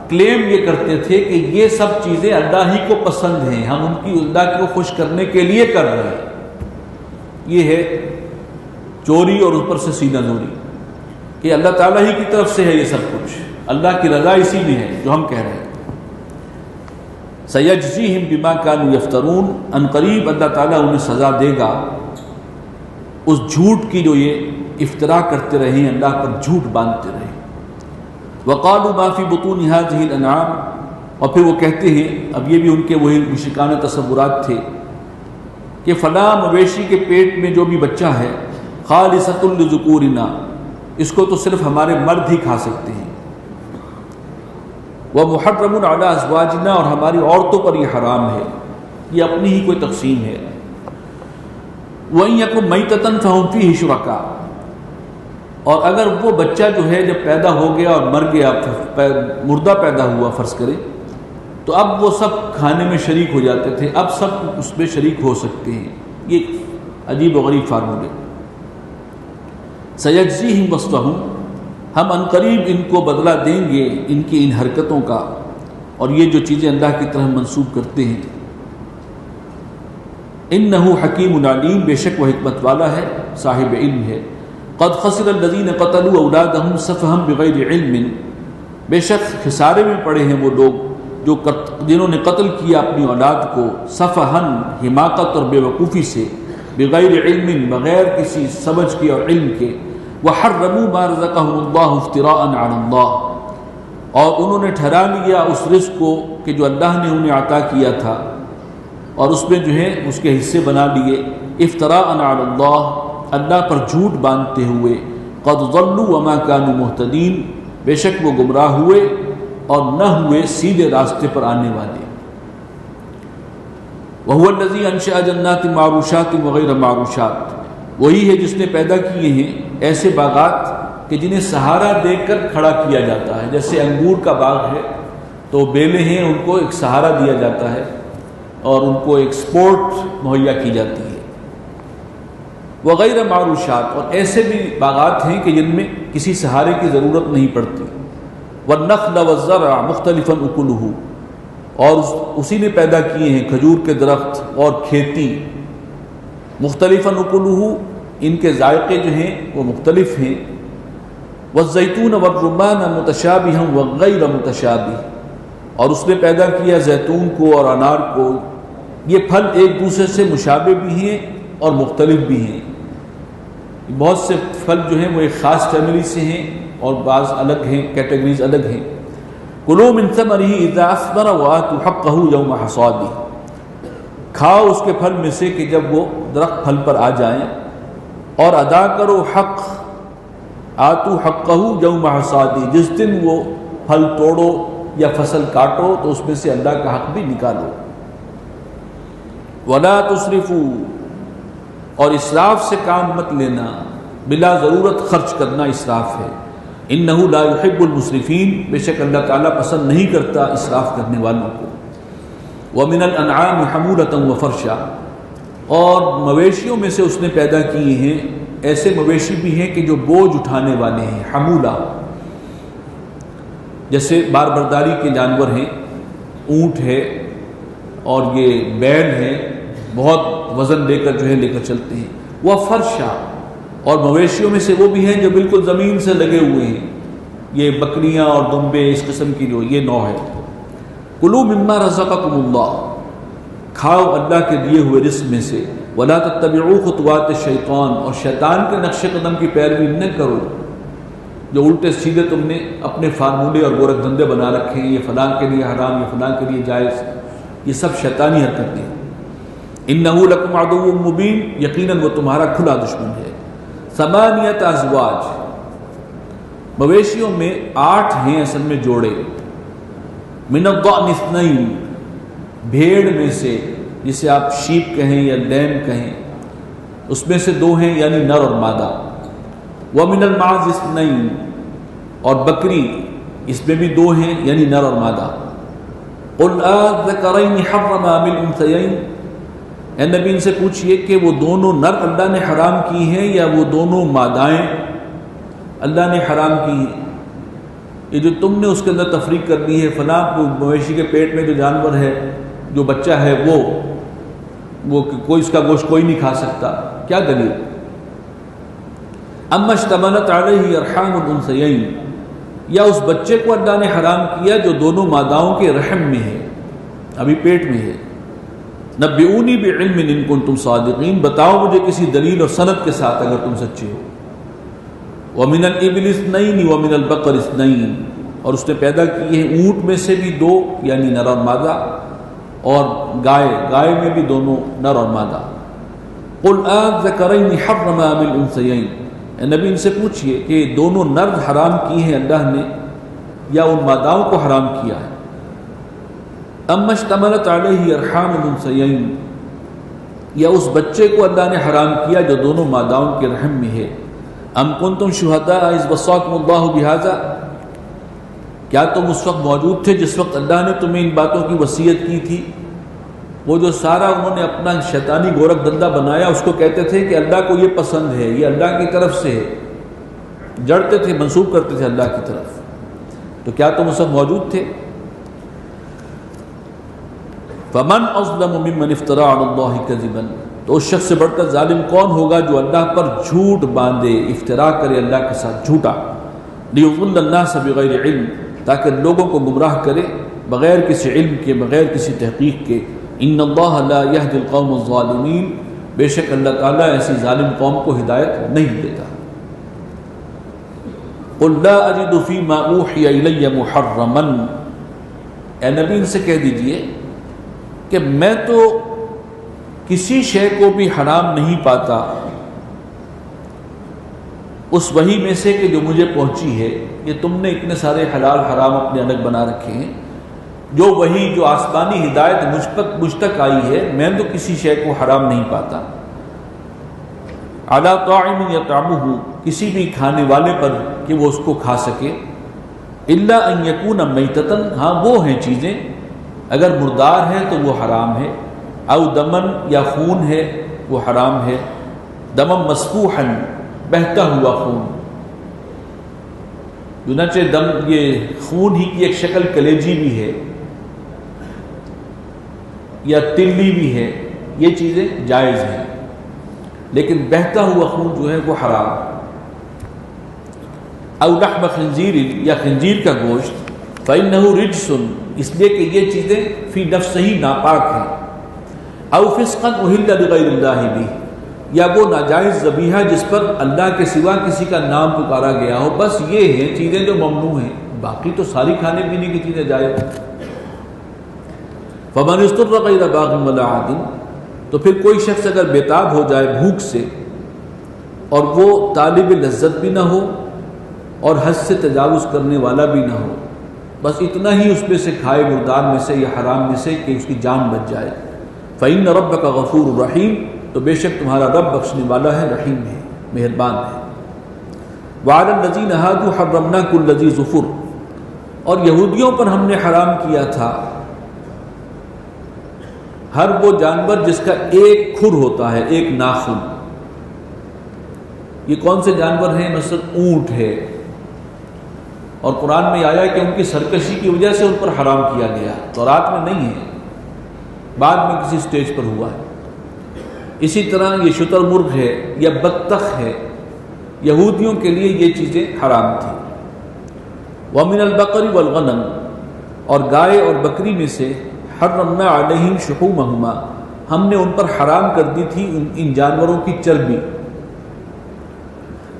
کلیم یہ کرتے تھے کہ یہ سب چیزیں اللہ ہی کو پسند ہیں، ہم ان کی اللہ کو خوش کرنے کے لیے کر رہے ہیں۔ یہ ہے چوری اور اوپر سے سینہ زوری، کہ اللہ تعالیٰ ہی کی طرف سے ہے یہ سب کچھ، اللہ کی رضا اسی میں ہے جو ہم کہہ رہے ہیں۔ سَيَجْزِيهِمْ بِمَا كَانُوا يَفْتَرُونَ، ان قریب اللہ تعالیٰ انہیں سزا دے گا اس جھوٹ کی جو یہ افتراء کرتے رہے، اللہ پر جھوٹ باندھتے رہے۔ وَقَالُوا مَا فِي بُطُونِ هَٰذِهِ الْأَنْعَامِ، اور پھر وہ کہتے ہیں، اب یہ بھی ان کے وہی مشرکانہ تصورات تھے کہ فلاں مویشی کے پیٹ میں جو بھی بچہ ہے، خَالِصَةٌ لِذُكُورِنَا، اس کو تو صرف ہمارے مرد ہی کھا سکتے ہیں، وَمُحَرَّمٌ عَلَىٰ أَزْوَاجِنَا، اور ہماری عورتوں پر یہ حرام ہے، یہ اپنی ہی کوئی تقسیم ہے۔ وَإِن يَكُن مَيْتَةً فَهُمْ فِيهِ شُرَكَاءُ، اور اگر وہ بچہ جو ہے جب پیدا ہو گیا اور مر گیا، مردہ پیدا ہوا فرض کرے، تو اب وہ سب کھانے میں شریک ہو جاتے تھے، اب سب اس میں شریک ہو سکتے ہیں۔ یہ عجیب و غریب فارمولے۔ سَيَجْزِيهِمْ وَصْفَهُمْ، ہم ان قریب ان کو بدلہ دیں گے ان کی ان حرکتوں کا اور یہ جو چیزیں اللہ کی طرف منسوب کرتے ہیں۔ إِنَّهُ حَكِيمٌ عَلِيمٌ، بے شک وہ حکمت والا ہے، صاحب علم ہے۔ قد خسر الذين قتلوا اولادهم سفها بغیر علم، بے شک خسارے میں پڑے ہیں وہ لوگ جنہوں نے قتل کیا اپنی اولاد کو، سفہن، حماقت اور بے وقوفی سے، بغیر علم، بغیر کسی سمجھ کے اور علم کے، وحرموا ما رزقهم الله افتراء على الله، اور انہوں نے ٹھہرا لیا اس رزق کو کہ جو اللہ نے انہیں عطا کیا تھا، اور اس میں جو ہے اس کے حصے بنا لیے، افتراء علی اللہ، اللہ پر جھوٹ باندھتے ہوئے۔ قد ضلوا وما كانوا مهتدين، بے شک وہ گمراہ ہوئے اور نہ ہوئے سیدھے راستے پر آنے والے۔ وَهُوَ الَّذِي أَنشَأَ جَنَّاتٍ مَعْرُوشَاتٍ وَغَيْرَ مَعْرُوشَاتٍ، وہی ہے جس نے پیدا کیے ہیں ایسے باغات کہ جنہیں سہارا دے کر کھڑا کیا جاتا ہے۔ جیسے انگور کا باغ ہے تو بیلیں ہیں، ان کو ایک سہارا دیا جاتا ہے اور ان کو ایک سپورٹ مہیا کی جاتی ہے۔ وغیرہ معروشات، اور ایسے بھی باغات ہیں کہ جن میں کسی سہارے کی ضرورت نہیں پڑتی۔ والنخل والزرع مختلفا اکلہ، اور اسی نے پیدا کیے ہیں کھجور کے درخت اور کھیتی، مختلفا اکلہ، ان کے ذائقے جو ہیں وہ مختلف ہیں۔ والزیتون والرمان متشابہا وغیر متشابہ، اور اس نے پیدا کیا زیتون کو اور انار کو، یہ پھل ایک دوسرے سے مشابہ بھی ہیں اور مختلف بھی ہیں۔ بہت سے پھل جو ہیں وہ ایک خاص فیملی سے ہیں اور بعض الگ ہیں، کیٹیگریز الگ ہیں۔ کلوا من ثمرہ اذا اثمر وآتوا حقہ یوم حصادہ، کھاؤ اس کے پھل میں سے کہ جب وہ درخت پھل پر آ جائیں، اور ادا کرو حق، آتوا حقہ یوم حصادہ، جس دن وہ پھل توڑو یا فصل کاٹو تو اس میں سے اللہ کا حق بھی نکالو۔ ولا تسرفوا، اور اسراف سے کام مت لینا، بلا ضرورت خرچ کرنا اسراف ہے۔ انہ لا يحب المسرفین، بے شک اللہ تعالیٰ پسند نہیں کرتا اسراف کرنے والوں کو۔ ومن الانعام حمولۃ وفرشا، اور مویشیوں میں سے اس نے پیدا کیے ہیں ایسے مویشی بھی ہیں کہ جو بوجھ اٹھانے والے ہیں، حمولہ، جیسے بار برداری کے جانور ہیں، اونٹ ہے اور یہ بیل ہے، بہت وزن لے کر جو ہے لے کر چلتے ہیں۔ وہ فرشا، اور مویشیوں میں سے وہ بھی ہیں جو بالکل زمین سے لگے ہوئے ہیں، یہ بکریاں اور دمبے، اس قسم کی جو یہ نوع ہے۔ کلوا مما رزقکم اللہ، کھاؤ اللہ کے دیے ہوئے رزق میں سے۔ ولا تتبعوا خطوات الشیطان، اور شیطان کے نقش قدم کی پیروی نہ کرو، جو الٹے سیدھے تم نے اپنے فارمولے اور گورکھ دھندے بنا رکھے ہیں، یہ فلاں کے لیے حرام، یہ فلاں کے لیے جائز، یہ سب شیطانی حرکتیں ہیں۔ انہ لکم عدو مبین، یقیناً وہ تمہارا کھلا دشمن ہے۔ ثمانیۃ ازواج، مویشیوں میں 8 ہیں اصل میں جوڑے۔ من الضأن اثنین، بھیڑ میں سے، جسے آپ شیپ کہیں یا لیم کہیں، اس میں سے 2 ہیں یعنی نر اور مادہ۔ ومن المعز اثنین، اور بکری، اس میں بھی 2 ہیں یعنی نر اور مادہ۔ قل اذکرین حرم ام الانثیین، اے نبی ان سے پوچھئے کہ وہ دونوں نر اللہ نے حرام کی ہیں یا وہ دونوں مادائیں اللہ نے حرام کی ہیں۔ یہ جو تم نے اس کے اندر تفریق کر دی ہے، فلاں مویشی کے پیٹ میں جو جانور ہے، جو بچہ ہے وہ کوئی اس کا گوشت کوئی نہیں کھا سکتا، کیا دلیل؟ اما اشتملت علیہ ارحام الانثیین، یا اس بچے کو اللہ نے حرام کیا جو دونوں ماداؤں کے رحم میں ہے، ابھی پیٹ میں ہے۔ نبئونی بعلم ان کنتم صادقین، بتاؤ مجھے کسی دلیل اور سند کے ساتھ اگر تم سچے ہو۔ ومن الابل اثنین ومن البقر اثنین، اور اس نے پیدا کیے ہیں اونٹ میں سے بھی 2 یعنی نر اور مادہ، اور گائے میں بھی دونوں نر اور مادہ۔ قل اذکرین حرم ام الانثیین، اے نبی ان سے پوچھئے کہ دونوں نر حرام کیے ہیں اللہ نے یا ان ماداؤں کو حرام کیا ہے۔ اما اشتملت علیہ ارحام الانثیین، یا اس بچے کو اللہ نے حرام کیا جو دونوں ماداؤں کے رحم میں ہے۔ ام کنتم شہداء اذ وصاکم اللہ بہذا، کیا تم اس وقت موجود تھے جس وقت اللہ نے تمہیں ان باتوں کی وصیت کی تھی؟ وہ جو سارا انہوں نے اپنا شیطانی گورکھ دھندا بنایا، اس کو کہتے تھے کہ اللہ کو یہ پسند ہے، یہ اللہ کی طرف سے ہے، جڑتے تھے، منسوب کرتے تھے اللہ کی طرف، تو کیا تم اس وقت موجود تھے؟ فمن اظلم ممن افترى على الله كذبا، تو اس شخص سے بڑھ کر ظالم کون ہوگا جو اللہ پر جھوٹ باندھے، افترا کرے اللہ کے ساتھ جھوٹا۔ ليضل الناس بغیر علم، تاکہ لوگوں کو گمراہ کرے بغیر کسی علم کے، بغیر کسی تحقیق کے۔ ان اللہ لا يهدي القوم الظالمین، بے شک اللہ تعالیٰ ایسی ظالم قوم کو ہدایت نہیں دیتا۔ قل لا اجد فيما اوحي الي محرما، اے نبی ان سے کہہ دیجئے کہ میں تو کسی شے کو بھی حرام نہیں پاتا اس وحی میں سے کہ جو مجھے پہنچی ہے، کہ تم نے اتنے سارے حلال حرام اپنے الگ بنا رکھے ہیں، جو وحی جو آسمانی ہدایت مجھ تک آئی ہے، میں تو کسی شے کو حرام نہیں پاتا، علی طاعم یطعمہ، کسی بھی کھانے والے پر کہ وہ اس کو کھا سکے، الا ان یکون میتۃ، ہاں وہ ہیں چیزیں اگر مردار ہے تو وہ حرام ہے، او دمن، یا خون ہے وہ حرام ہے، دمم مسفوحا، بہتا ہوا خون، چنانچہ دم یہ خون ہی کی ایک شکل کلیجی بھی ہے یا تلی بھی ہے، یہ چیزیں جائز ہیں، لیکن بہتا ہوا خون جو ہے وہ حرام۔ او لحم خنزیر، یا خنزیر کا گوشت، فإنہ رجس، اس لیے کہ یہ چیزیں فی نفس ہی ناپاک ہیں، او فسقا اہل لغیر اللہ بھی، یا وہ ناجائز ذبیحہ جس پر اللہ کے سوا کسی کا نام پکارا گیا ہو، بس یہ ہیں چیزیں جو ممنوع ہیں، باقی تو ساری کھانے پینے کی چیزیں جائز ہیں۔ فمن اضطر غیر باغ ولا عاد، تو پھر کوئی شخص اگر بیتاب ہو جائے بھوک سے اور وہ طالب لذت بھی نہ ہو اور حد سے تجاوز کرنے والا بھی نہ ہو، بس اتنا ہی اس میں سے کھائے مردار میں سے یا حرام میں سے کہ اس کی جان بچ جائے، فإن ربک غفور رحیم، تو بے شک تمہارا رب بخشنے والا ہے، رحیم ہے، مہربان ہے۔ وعلی الذین ہادوا حرمنا کل ذی ظفر، اور یہودیوں پر ہم نے حرام کیا تھا ہر وہ جانور جس کا ایک کھر ہوتا ہے، ایک ناخن۔ یہ کون سے جانور ہیں؟ مثلا اونٹ ہے، اور قرآن میں آیا کہ ان کی سرکشی کی وجہ سے ان پر حرام کیا گیا، تورات میں نہیں ہے، بعد میں کسی سٹیج پر ہوا ہے۔ اسی طرح یہ شتر مرغ ہے یا بطخ ہے، یہودیوں کے لیے یہ چیزیں حرام تھیں۔ وَمِنَ الْبَقَرِ وَالْغَنَمِ، اور گائے اور بکری میں سے حرمنا علیہم شحومہما، ہم نے ان پر حرام کر دی تھی ان جانوروں کی چربی،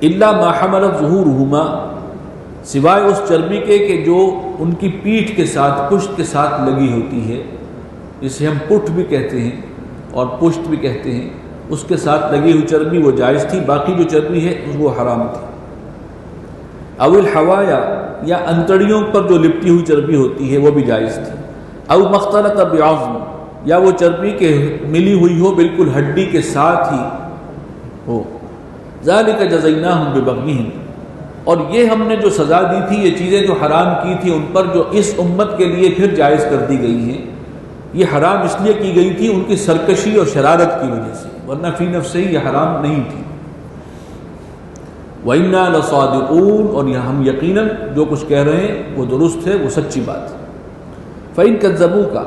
الا ما حملت ظہورہما، سوائے اس چربی کے کہ جو ان کی پیٹھ کے ساتھ، پشت کے ساتھ لگی ہوتی ہے، جسے ہم پٹھ بھی کہتے ہیں اور پشت بھی کہتے ہیں، اس کے ساتھ لگی ہوئی چربی وہ جائز تھی، باقی جو چربی ہے وہ حرام تھی۔ او الحوایا، یا انتڑیوں پر جو لپٹی ہوئی چربی ہوتی ہے وہ بھی جائز تھی۔ او مختلط بعظم، یا وہ چربی کے ملی ہوئی ہو بالکل ہڈی کے ساتھ ہی ہو۔ ذالک جزیناہم ببغیہم، اور یہ ہم نے جو سزا دی تھی، یہ چیزیں جو حرام کی تھی ان پر، جو اس امت کے لیے پھر جائز کر دی گئی ہیں، یہ حرام اس لیے کی گئی تھی ان کی سرکشی اور شرارت کی وجہ سے، ورنہ فی نفس سے یہ حرام نہیں تھی۔ وَإِنَّا لَصَادِقُونَ، اور یہ ہم یقیناً جو کچھ کہہ رہے ہیں وہ درست ہے، وہ سچی بات ہے۔ فَإِن كَذَّبُوكَ،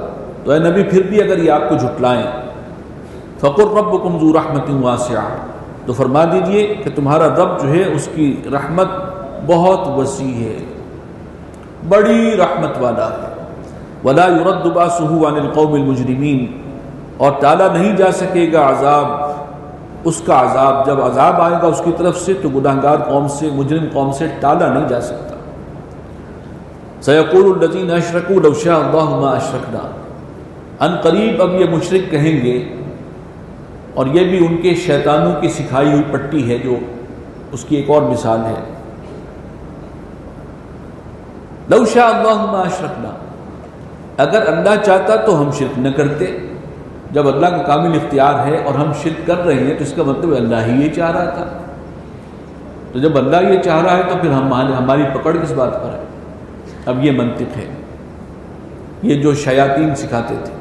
تو اے نبی پھر بھی اگر یہ آپ کو جھٹلائیں، فَقُلْ رَبُّكُمْ ذُو رَحْمَةٍ وَاسِعَةٍ، تو فرما دیجئے کہ تمہارا رب جو ہے اس کی رحمت بہت وسیع ہے، بڑی رحمت والا ہے۔ وَلَا يُرَدُّ بَأْسُهُ عَنِ الْقَوْمِ الْمُجْرِمِينَ، اور ٹالا نہیں جا سکے گا عذاب، اس کا عذاب، جب عذاب آئے گا اس کی طرف سے تو گناہگار قوم سے، مجرم قوم سے ٹالا نہیں جا سکتا۔ سَيَقُولُ الَّذِينَ أَشْرَكُوا لَوْ شَاءَ اللَّهُ مَا أَشْرَكْنَا، ان قریب اب یہ مشرک کہیں گے، اور یہ بھی ان کے شیطانوں کی سکھائی ہوئی پٹی ہے جو اس کی ایک اور مثال ہے۔ لَوْ شَاءَ اللَّهُ مَا أَشْرَكْنَا، اگر اللہ چاہتا تو ہم شرک نہ کرتے۔ جب اللہ کا کامل اختیار ہے اور ہم شرک کر رہے ہیں تو اس کا مطلب اللہ ہی یہ چاہ رہا تھا، تو جب اللہ یہ چاہ رہا ہے تو پھر ہماری پکڑ کس بات پر ہے؟ اب یہ منطق ہے، یہ جو شیاطین سکھاتے تھے۔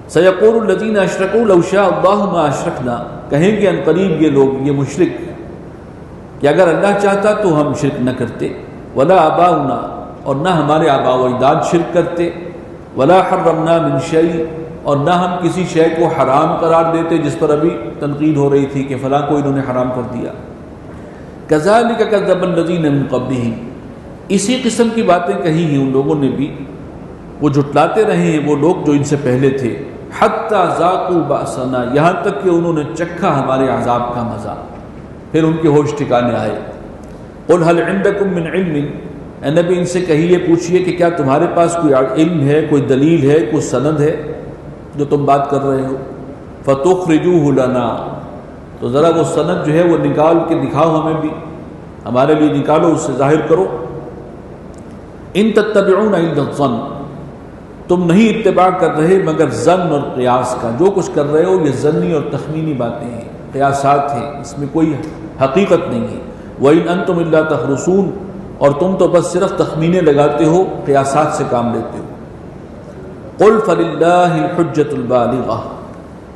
سَيَقُولُ الَّذِينَ أَشْرَكُوا لَوْ شَاءَ اللَّهُ مَا أَشْرَكْنَا، کہیں گے ان قریب یہ لوگ، یہ مشرک، کہ اگر اللہ چاہتا تو ہم شرک نہ کرتے، وَلَا آبَاؤُنَا، اور نہ ہمارے آباء و اجداد شرک کرتے، وَلَا حَرَّمْنَا مِنْ شَيْءٍ، اور نہ ہم کسی شے کو حرام قرار دیتے جس پر ابھی تنقید ہو رہی تھی کہ فلاں کو انہوں نے حرام کر دیا۔ كَذَلِكَ كَذَّبَ الَّذِينَ مِنْ قَبْلِهِمْ، اسی قسم کی باتیں کہی ہیں ان لوگوں نے بھی، وہ جھٹلاتے رہے ہیں وہ لوگ جو ان سے پہلے تھے، حَتَّى ذَاقُوا بَأْسَنَا، یہاں تک کہ انہوں نے چکھا ہمارے عذاب کا مزہ، پھر ان کے ہوش ٹھکانے آئے۔ قُلْ هَلْ عِنْدَكُم مِّنْ عِلْمٍ، اے نبی ان سے کہیے، پوچھئے کہ کیا تمہارے پاس کوئی علم ہے، کوئی دلیل ہے، کوئی سند ہے جو تم بات کر رہے ہو؟ فَتُخْرِجُوهُ لَنَا، تو ذرا وہ سند جو ہے وہ نکال کے دکھاؤ، ہمیں بھی، ہمارے لیے نکالو، اس سے ظاہر کرو۔ ان تتبعون الا الظن، تم نہیں اتباع کر رہے مگر ظن اور قیاس کا، جو کچھ کر رہے ہو یہ ظنی اور تخمینی باتیں ہیں، قیاسات ہیں، اس میں کوئی حقیقت نہیں ہے۔ وَإِنْ أَنْتُمْ إِلَّا تَخْرُصُونَ، اور تم تو بس صرف تخمینے لگاتے ہو، قیاسات سے کام لیتے ہو۔ قُلْ فَلِلَّهِ الْحُجَّةُ الْبَالِغَةُ،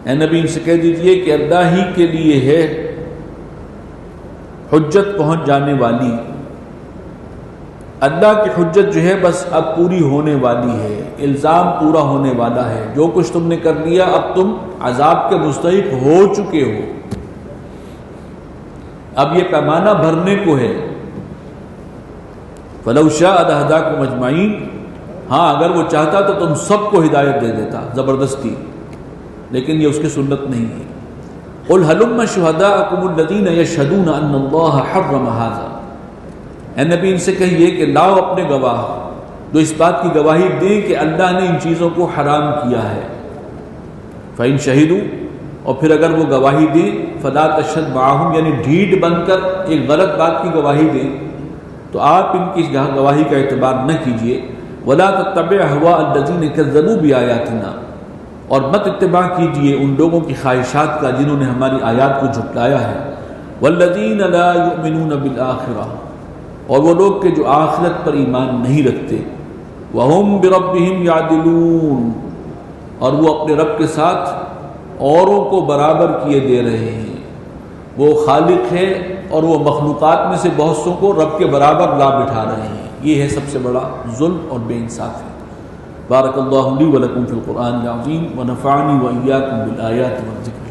اے نبی ان سے کہہ دیجئے کہ اللہ ہی کے لیے ہے حجت پہنچ جانے والی، اللہ کی حجت جو ہے بس اب پوری ہونے والی ہے، الزام پورا ہونے والا ہے، جو کچھ تم نے کر لیا اب تم عذاب کے مستحق ہو چکے ہو، اب یہ پیمانہ بھرنے کو ہے۔ فَلَوْ شَاءَ لَهَدَاكُمْ أَجْمَعِينَ، ہاں اگر وہ چاہتا تو تم سب کو ہدایت دے دیتا زبردستی، لیکن یہ اس کی سنت نہیں ہے۔ قُلْ هَلُمَّ شُهَدَاءَكُمُ الَّذِينَ يَشْهَدُونَ أَنَّ اللَّهَ حَرَّمَ هَذَا، اے نبی ان سے کہیے کہ لاؤ اپنے گواہ جو اس بات کی گواہی دیں کہ اللہ نے ان چیزوں کو حرام کیا ہے۔ فَإِن شَهِدُوا، اور پھر اگر وہ گواہی دیں، فَلَا تَشْهَدْ مَعَهُمْ، یعنی ڈھیٹ بن کر ایک غلط بات کی گواہی دیں تو آپ ان کی گواہی کا اعتبار نہ کیجیے۔ وَلَا تَتَّبِعْ أَهْوَاءَ الَّذِينَ كَذَّبُوا بِآيَاتِنَا، اور مت اتباع کیجیے ان لوگوں کی خواہشات کا جنہوں نے ہماری آیات کو جھٹلایا ہے۔ وَالَّذِينَ لَا يُؤْمِنُونَ بِالْآخِرَةِ، اور وہ لوگ کہ جو آخرت پر ایمان نہیں رکھتے۔ وَهُمْ بِرَبِّهِمْ يَعْدِلُونَ، اور وہ اپنے رب کے ساتھ اوروں کو برابر کیے دے رہے ہیں، وہ خالق ہے اور وہ مخلوقات میں سے بہت سو کو رب کے برابر لا بٹھا رہے ہیں، یہ ہے سب سے بڑا ظلم اور بے انصافی۔ بارک اللہ لی ولکم فی القرآن العظیم ونفعنی وإیاکم بالآیات والذکر